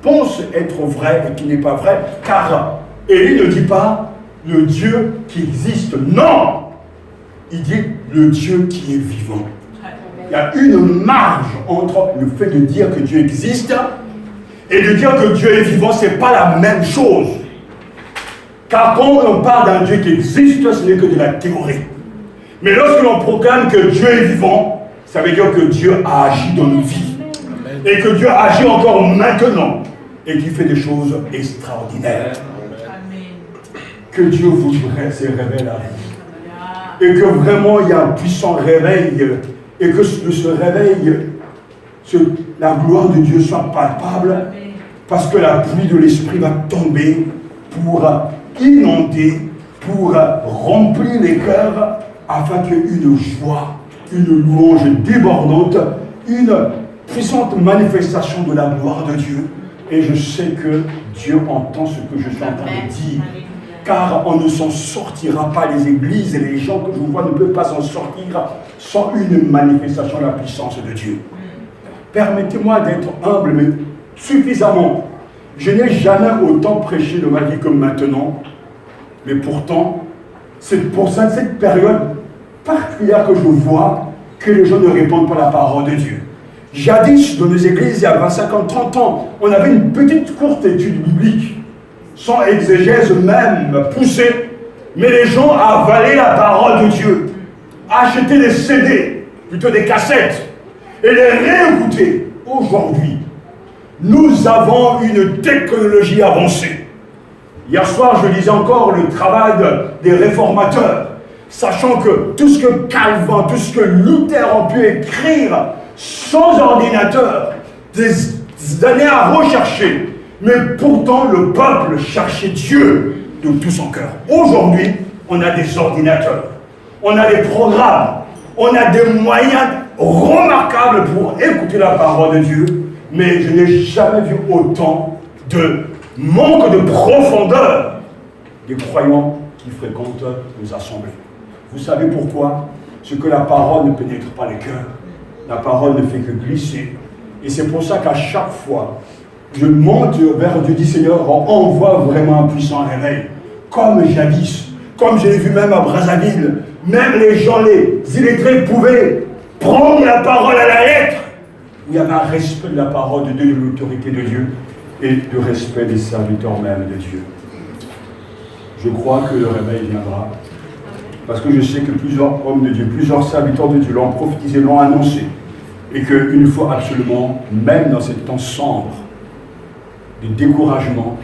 pensent être vrai et qui n'est pas vrai, car Élie ne dit pas le Dieu qui existe. Non! Il dit le Dieu qui est vivant. Il y a une marge entre le fait de dire que Dieu existe et de dire que Dieu est vivant, ce n'est pas la même chose. Car quand on parle d'un Dieu qui existe, ce n'est que de la théorie. Mais lorsque l'on proclame que Dieu est vivant, ça veut dire que Dieu a agi dans nos vies. Et que Dieu agit encore maintenant. Et qu'il fait des choses extraordinaires. Que Dieu voudrait se révéler à vous. Et que vraiment il y a un puissant réveil. Et que ce réveil, la gloire de Dieu soit palpable. Parce que la pluie de l'Esprit va tomber pour inonder, pour remplir les cœurs, afin qu'il y ait une joie, une louange débordante, une puissante manifestation de la gloire de Dieu. Et je sais que Dieu entend ce que je suis en train de dire. Car on ne s'en sortira pas, les églises et les gens que je vois ne peuvent pas s'en sortir sans une manifestation de la puissance de Dieu. Permettez-moi d'être humble, mais suffisamment. Je n'ai jamais autant prêché de ma vie comme maintenant, mais pourtant, c'est pour ça, cette période particulière que je vois que les gens ne répondent pas à la parole de Dieu. Jadis, dans nos églises, il y a 25 ans, 30 ans, on avait une petite courte étude biblique, sans exégèse même poussée, mais les gens avalaient la parole de Dieu, achetaient des CD, plutôt des cassettes, et les réécoutaient. Aujourd'hui, nous avons une technologie avancée. Hier soir, je lisais encore le travail des réformateurs, sachant que tout ce que Calvin, tout ce que Luther ont pu écrire sans ordinateur, des années à rechercher, mais pourtant le peuple cherchait Dieu de tout son cœur. Aujourd'hui, on a des ordinateurs, on a des programmes, on a des moyens remarquables pour écouter la parole de Dieu, mais je n'ai jamais vu autant de manque de profondeur des croyants qui fréquentent nos assemblées. Vous savez pourquoi? C'est que la parole ne pénètre pas les cœurs. la parole ne fait que glisser. Et c'est pour ça qu'à chaque fois, je monte vers Dieu, dis Seigneur, envoie vraiment un puissant réveil. Comme jadis, comme je l'ai vu même à Brazzaville, même les gens, les illettrés pouvaient prendre la parole à la lettre. Il y avait un respect de la parole de Dieu, de l'autorité de Dieu et du respect des serviteurs même de Dieu. Je crois que le réveil viendra. Parce que je sais que plusieurs hommes de Dieu, plusieurs serviteurs de Dieu l'ont prophétisé, l'ont annoncé. Et qu'il nous faut absolument, même dans ces temps sombres, de découragement,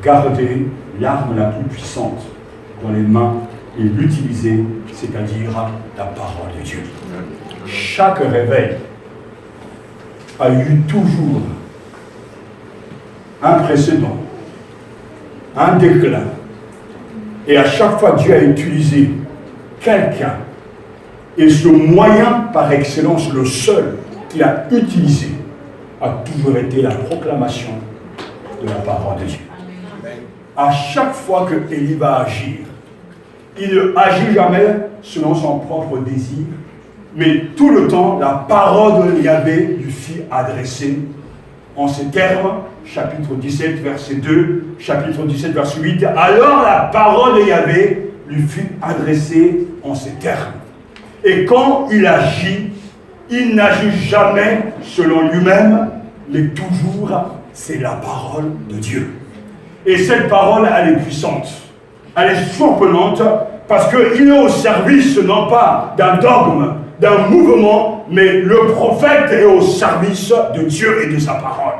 garder l'arme la plus puissante dans les mains et l'utiliser, c'est-à-dire la parole de Dieu. Chaque réveil a eu toujours un précédent, un déclin. Et à chaque fois, Dieu a utilisé quelqu'un. Et ce moyen par excellence, le seul qu'il a utilisé, a toujours été la proclamation de la parole de Dieu. À chaque fois que Élie va agir, il ne agit jamais selon son propre désir, mais tout le temps, la parole de Yahvé lui fit adresser en ces termes, chapitre 17, verset 2, chapitre 17, verset 8. Alors la parole de Yahvé lui fut adressée en ces termes. Et quand il agit, il n'agit jamais selon lui-même, mais toujours, c'est la parole de Dieu. Et cette parole, elle est puissante. Elle est surprenante parce qu'il est au service non pas d'un dogme, d'un mouvement, mais le prophète est au service de Dieu et de sa parole.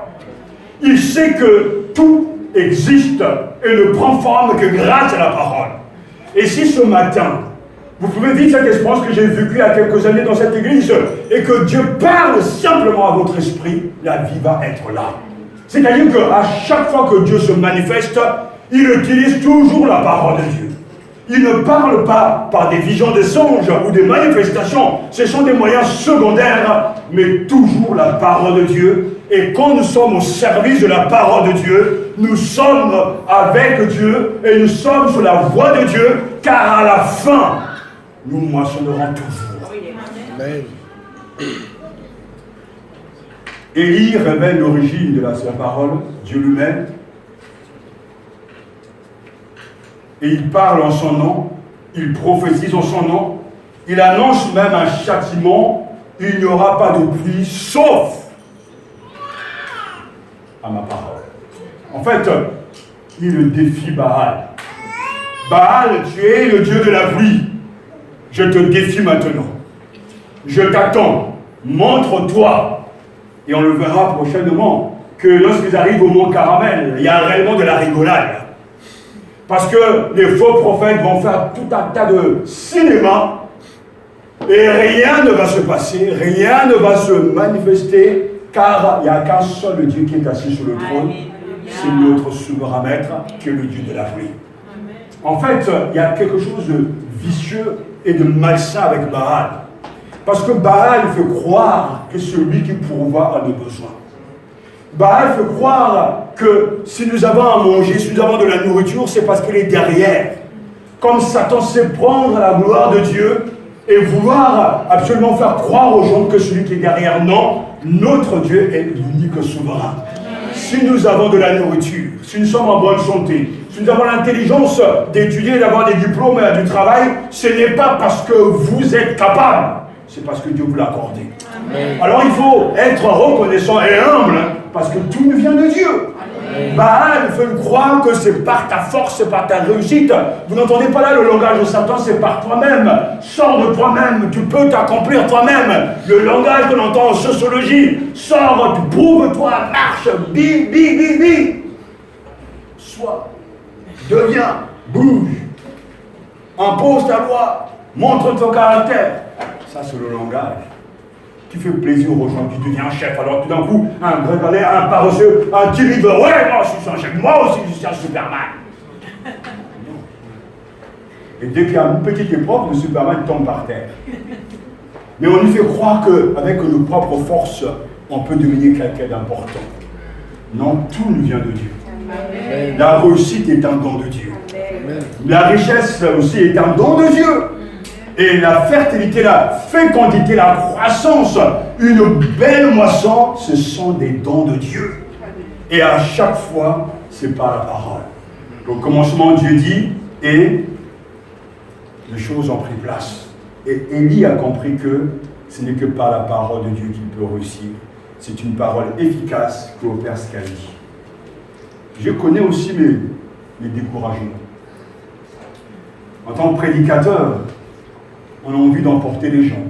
Il sait que tout existe et ne prend forme que grâce à la parole. Et si ce matin, vous pouvez vivre cette expérience que j'ai vécue il y a quelques années dans cette église et que Dieu parle simplement à votre esprit, la vie va être là. C'est-à-dire qu'à chaque fois que Dieu se manifeste, il utilise toujours la parole de Dieu. Il ne parle pas par des visions de songes ou des manifestations. Ce sont des moyens secondaires, mais toujours la parole de Dieu. Et quand nous sommes au service de la parole de Dieu, nous sommes avec Dieu et nous sommes sur la voie de Dieu, car à la fin, nous moissonnerons toujours. Amen. Élie révèle l'origine de la parole, Dieu lui-même. Et il parle en son nom, il prophétise en son nom, il annonce même un châtiment, il n'y aura pas de pluie, sauf à ma parole. En fait, il défie Baal. Baal, tu es le Dieu de la pluie. Je te défie maintenant. Je t'attends. Montre-toi. Et on le verra prochainement que lorsqu'ils arrivent au mont Caramel, il y a réellement de la rigolade. Parce que les faux prophètes vont faire tout un tas de cinéma et rien ne va se passer, rien ne va se manifester, car il n'y a qu'un seul Dieu qui est assis sur le trône, c'est notre souverain maître, qui est le Dieu de la pluie. En fait, il y a quelque chose de vicieux et de malsain avec Baal. Parce que Baal fait croire que c'est lui qui pourvoit à nos besoins. Baal fait croire que si nous avons à manger, si nous avons de la nourriture, c'est parce qu'il est derrière. Comme Satan sait prendre la gloire de Dieu et vouloir absolument faire croire aux gens que celui qui est derrière. Non, notre Dieu est l'unique souverain. Si nous avons de la nourriture, si nous sommes en bonne santé, si nous avons l'intelligence d'étudier, d'avoir des diplômes et du travail, ce n'est pas parce que vous êtes capable, c'est parce que Dieu vous l'a accordé. Amen. Alors il faut être reconnaissant et humble, parce que tout nous vient de Dieu. Amen. Baal fait croire que c'est par ta force, c'est par ta réussite. Vous n'entendez pas là le langage de Satan, c'est par toi-même. Sors de toi-même, tu peux t'accomplir toi-même. Le langage que l'on entend en sociologie, sors, tu prouves-toi, marche, bi, bi, bi, bi. Sois, deviens, bouge, impose ta loi, montre ton caractère. Ça, c'est le langage. Tu fais plaisir aux gens, tu deviens un chef. Alors tout d'un coup, un grégalais, un paresseux, un timide, ouais, moi je suis un chef, moi aussi je suis un Superman. Et dès qu'il y a une petite épreuve, le Superman tombe par terre. Mais on lui fait croire qu'avec nos propres forces, on peut devenir quelqu'un d'important. Non, tout nous vient de Dieu. Amen. La réussite est un don de Dieu. Amen. La richesse aussi est un don de Dieu. Et la fertilité, la fécondité, la croissance, une belle moisson, ce sont des dons de Dieu. Et à chaque fois, c'est par la parole. Au commencement, Dieu dit, et les choses ont pris place. Et Élie a compris que ce n'est que par la parole de Dieu qu'il peut réussir. C'est une parole efficace qui opère ce qu'elle dit. Je connais aussi mes découragements. En tant que prédicateur, on a envie d'emporter les gens.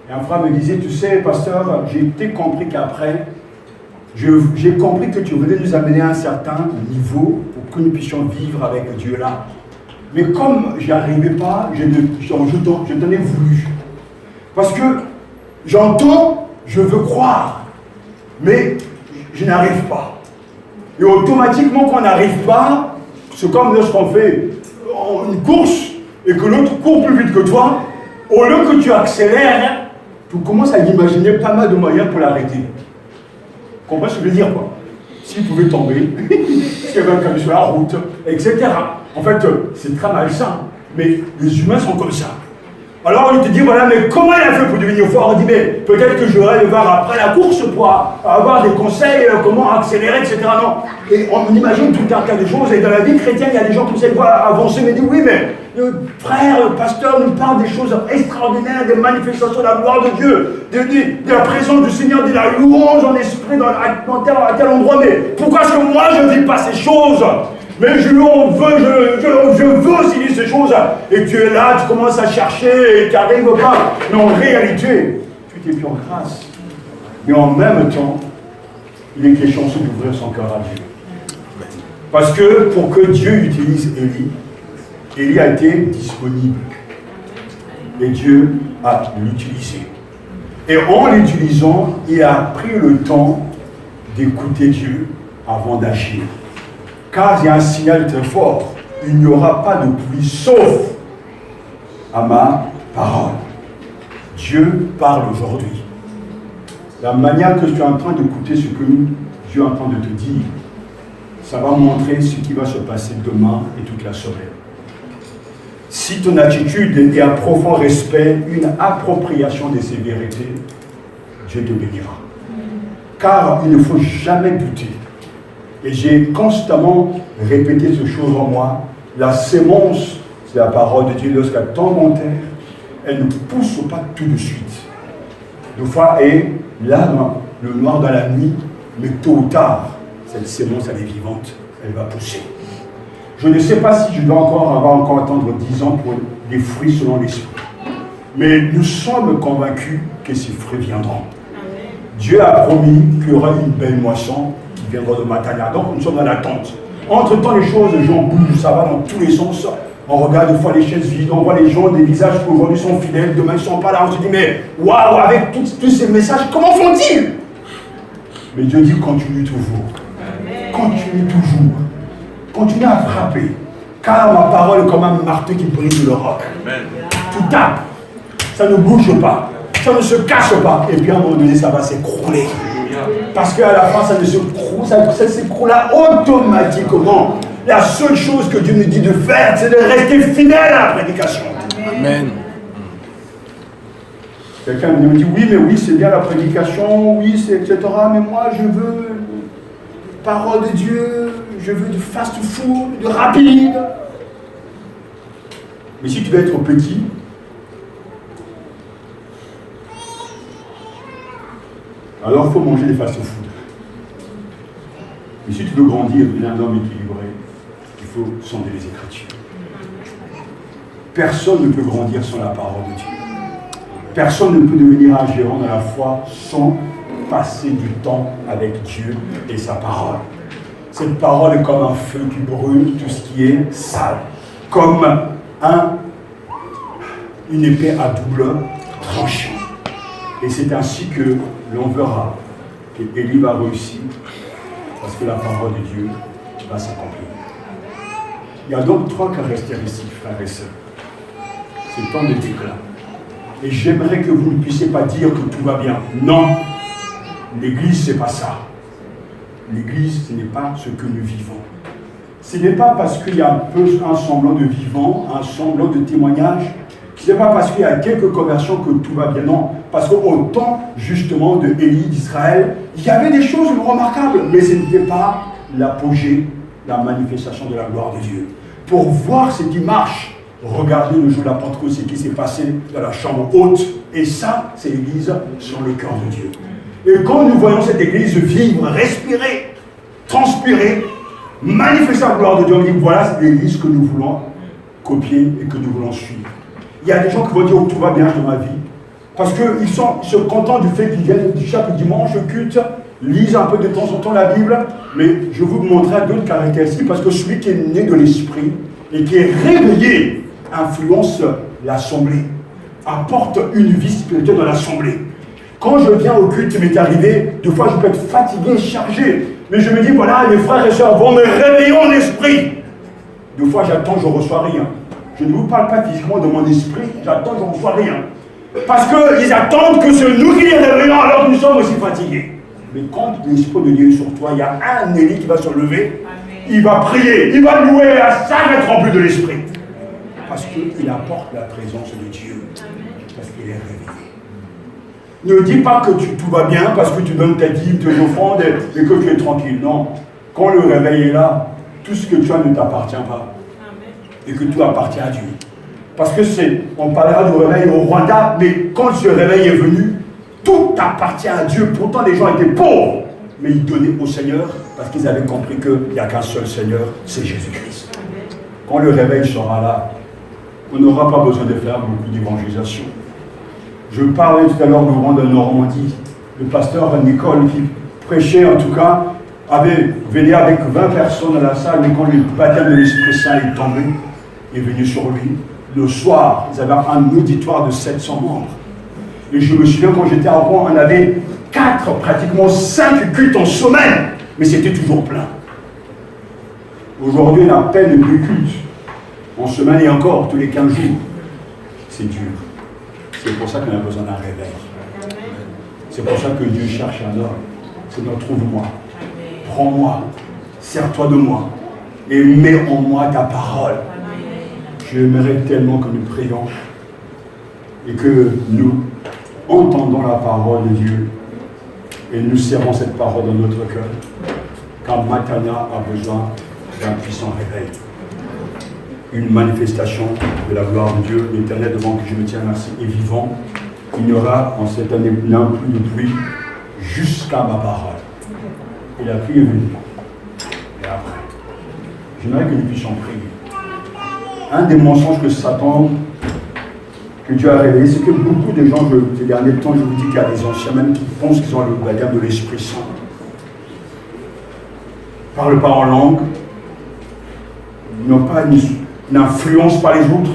Et un frère me disait, tu sais, pasteur, j'ai compris qu'après, j'ai compris que tu voulais nous amener à un certain niveau pour que nous puissions vivre avec Dieu là. Mais comme je n'y arrivais pas, je t'en ai voulu. Parce que j'entends, je veux croire, mais je n'arrive pas. Et automatiquement, quand on n'arrive pas, c'est comme lorsqu'on fait une course et que l'autre court plus vite que toi, au lieu que tu accélères, tu commences à imaginer pas mal de moyens pour l'arrêter. Vous comprenez ce que je veux dire, quoi? S'il pouvait tomber, s'il y avait un camion sur la route, etc. En fait, c'est très malsain. Mais les humains sont comme ça. Alors on te dit, voilà, mais comment il a fait pour devenir fort? On dit, mais peut-être que je vais aller voir après la course pour avoir des conseils, comment accélérer, etc. Non. Et on imagine tout un tas de choses. Et dans la vie chrétienne, il y a des gens qui essaient de avancer, mais disent, oui, mais le frère, le pasteur nous parle des choses extraordinaires, des manifestations de la gloire de Dieu, de la présence du Seigneur, de la louange en esprit à tel endroit. Mais pourquoi est-ce que moi je ne vis pas ces choses? Mais je veux aussi dire ces choses. Et tu es là, tu commences à chercher et tu n'arrives pas. Mais en réalité, tu t'es plus en grâce. Mais en même temps, il est question d'ouvrir son cœur à Dieu. Parce que pour que Dieu utilise Élie a été disponible. Et Dieu a l'utilisé. Et en l'utilisant, il a pris le temps d'écouter Dieu avant d'agir. Car il y a un signal très fort. Il n'y aura pas de pluie sauf à ma parole. Dieu parle aujourd'hui. La manière que tu es en train d'écouter ce que Dieu est en train de te dire, ça va montrer ce qui va se passer demain et toute la semaine. Si ton attitude est un profond respect, une appropriation de ces vérités, Dieu te bénira. Car il ne faut jamais douter. Et j'ai constamment répété cette chose en moi. La sémence, c'est la parole de Dieu. Lorsqu'elle tombe en terre, elle ne pousse pas tout de suite. Des fois, et l'âme, le noir dans la nuit, mais tôt ou tard, cette sémence, elle est vivante. Elle va pousser. Je ne sais pas si je dois encore attendre 10 ans pour des fruits selon l'esprit. Mais nous sommes convaincus que ces fruits viendront. Dieu a promis qu'il y aura une belle moisson qui viendra de Matania. Donc nous sommes dans l'attente. Entre-temps, les choses, les gens bougent, ça va dans tous les sens. On regarde des fois les chaises vides, on voit les gens, des visages qui aujourd'hui sont fidèles, demain ils ne sont pas là. On se dit, mais waouh, avec tous ces messages, comment font-ils? Mais Dieu dit, continue toujours. Continue toujours. Continue à frapper. Car ma parole est comme un marteau qui brise le roc. Tu tapes. Ça ne bouge pas. Ça ne se cache pas. Et puis à un moment donné, ça va s'écrouler. Parce qu'à la fin, ça s'écroula automatiquement. La seule chose que Dieu nous dit de faire, c'est de rester fidèle à la prédication. Amen. Quelqu'un me dit, oui, mais oui, c'est bien la prédication, oui, c'est etc. Mais moi, je veux parole de Dieu, je veux du fast-food, du rapide. Mais si tu veux être petit, alors il faut manger des fast-food. Mais si tu veux grandir, devenir un homme équilibré, il faut sonder les Écritures. Personne ne peut grandir sans la parole de Dieu. Personne ne peut devenir un gérant dans la foi sans passer du temps avec Dieu et sa parole. Cette parole est comme un feu qui brûle tout ce qui est sale. Comme une épée à double tranchant. Et c'est ainsi que l'on verra qu'Élie va réussir parce que la parole de Dieu va s'accomplir. Il y a donc 3 caractéristiques, frères et sœurs. C'est le temps de déclin. Et j'aimerais que vous ne puissiez pas dire que tout va bien. Non. L'Église, ce n'est pas ça. L'Église, ce n'est pas ce que nous vivons. Ce n'est pas parce qu'il y a un semblant de vivant, un semblant de témoignage, Ce n'est pas parce qu'il y a quelques conversions que tout va bien, non. Parce qu'au temps, justement, de Élie, d'Israël, il y avait des choses remarquables, mais ce n'était pas l'apogée, la manifestation de la gloire de Dieu. Pour voir ce qui marche, regardez le jour de la Pentecôte, ce qui s'est passé dans la chambre haute. Et ça, c'est l'Église sur le cœur de Dieu. Et quand nous voyons cette Église vivre, respirer, transpirer, manifester la gloire de Dieu, on dit voilà l'Église que nous voulons copier et que nous voulons suivre. Il y a des gens qui vont dire oh, tout va bien dans ma vie. Parce qu'ils se contentent du fait qu'ils viennent chaque dimanche au culte, lisent un peu de temps en temps la Bible, mais je vais vous montrer d'autres caractéristiques parce que celui qui est né de l'esprit et qui est réveillé influence l'assemblée, apporte une vie spirituelle dans l'assemblée. Quand je viens au culte, il m'est arrivé, des fois je peux être fatigué, chargé, mais je me dis voilà, les frères et sœurs vont me réveiller en esprit. Des fois j'attends, je ne reçois rien. Je ne vous parle pas physiquement de mon esprit, j'attends, je ne reçois rien. Parce qu'ils attendent que c'est nous qui les réveillons alors que nous sommes aussi fatigués. Mais quand l'Esprit de Dieu est sur toi, il y a un Élie qui va se lever, il va prier, il va louer à ça être rempli de l'Esprit. Parce qu'il apporte la présence de Dieu. Parce qu'il est réveillé. Ne dis pas que tout va bien parce que tu donnes ta dîme, tes offrandes et que tu es tranquille. Non. Quand le réveil est là, tout ce que tu as ne t'appartient pas. Et que tout appartient à Dieu. Parce que on parlera du réveil au Rwanda, mais quand ce réveil est venu, tout appartient à Dieu. Pourtant, les gens étaient pauvres, mais ils donnaient au Seigneur parce qu'ils avaient compris qu'il n'y a qu'un seul Seigneur, c'est Jésus-Christ. Quand le réveil sera là, on n'aura pas besoin de faire beaucoup d'évangélisation. Je parlais tout à l'heure du Rwanda de Normandie. Le pasteur Nicole, qui prêchait en tout cas, venait avec 20 personnes à la salle, mais quand le baptême de l'Esprit Saint est tombé, est venu sur lui. Le soir, ils avaient un auditoire de 700 membres. Et je me souviens, quand j'étais à Rouen, on avait 4, pratiquement 5 cultes en semaine, mais c'était toujours plein. Aujourd'hui, on a à peine 2 cultes en semaine et encore, tous les 15 jours. C'est dur. C'est pour ça qu'on a besoin d'un réveil. C'est pour ça que Dieu cherche un homme. C'est notre trouve-moi. Prends-moi, sers-toi de moi et mets en moi ta parole. J'aimerais tellement que nous prions et que nous entendons la parole de Dieu et nous serrons cette parole dans notre cœur, car Matania a besoin d'un puissant réveil. Une manifestation de la gloire de Dieu, l'Éternel devant que je me tiens ainsi est vivant. Il n'y aura en cette année plus de pluie jusqu'à ma parole. Et la pluie est venue. Et après, j'aimerais que nous puissions prier. Un des mensonges que Satan, que Dieu a révélé, c'est que beaucoup de gens, ces derniers temps, je vous dis qu'il y a des anciens même qui pensent qu'ils ont le baptême de l'Esprit Saint. Parlent pas en langue, ils n'ont pas une influence par les autres,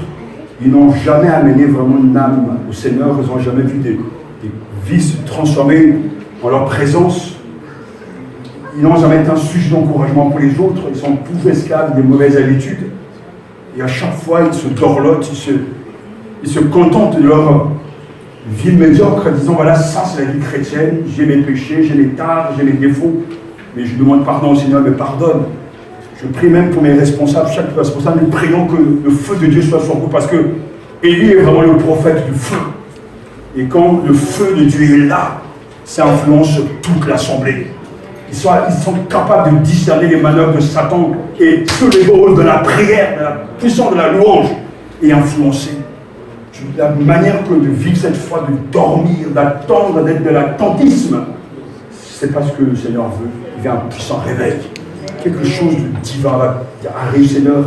ils n'ont jamais amené vraiment une âme au Seigneur, ils n'ont jamais vu des vies se transformer en leur présence. Ils n'ont jamais été un sujet d'encouragement pour les autres, ils sont tous esclaves des mauvaises habitudes. Et à chaque fois, ils se dorlotent, ils se contentent de leur vie médiocre en disant voilà, ça c'est la vie chrétienne, j'ai mes péchés, j'ai mes tares, j'ai mes défauts, mais je demande pardon au Seigneur, mais pardonne. Je prie même pour mes responsables, chaque responsable, nous prions que le feu de Dieu soit sur vous, parce que Élie est vraiment le prophète du feu. Et quand le feu de Dieu est là, ça influence toute l'assemblée. Ils sont capables de discerner les manœuvres de Satan et tous les rôles de la prière, de la puissance de la louange, et influencer. La manière que de vivre cette foi, de dormir, d'attendre, d'être de l'attentisme, c'est pas ce que le Seigneur veut. Il veut un puissant réveil. Quelque chose de divin arrive, Seigneur,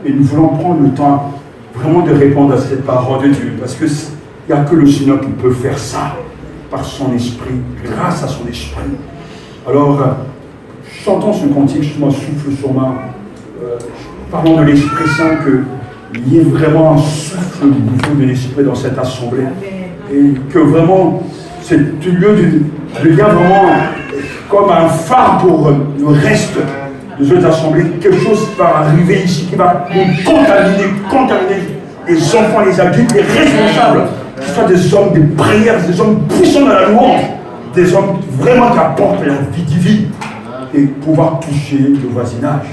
et nous voulons prendre le temps vraiment de répondre à cette parole de Dieu, parce qu'il n'y a que le Seigneur qui peut faire ça, par son esprit, grâce à son esprit. Alors, chantons ce cantique, justement, souffle sur moi, parlons de l'Esprit Saint, qu'il y ait vraiment un souffle nouveau de l'Esprit dans cette assemblée, et que vraiment, ce lieu devient vraiment comme un phare pour le reste des autres assemblées, quelque chose qui va arriver ici, qui va nous contaminer les enfants, les adultes, les responsables, que ce soit des hommes de prière, des hommes puissants dans la louange, des hommes vraiment qui apportent la vie divine et pouvoir toucher le voisinage.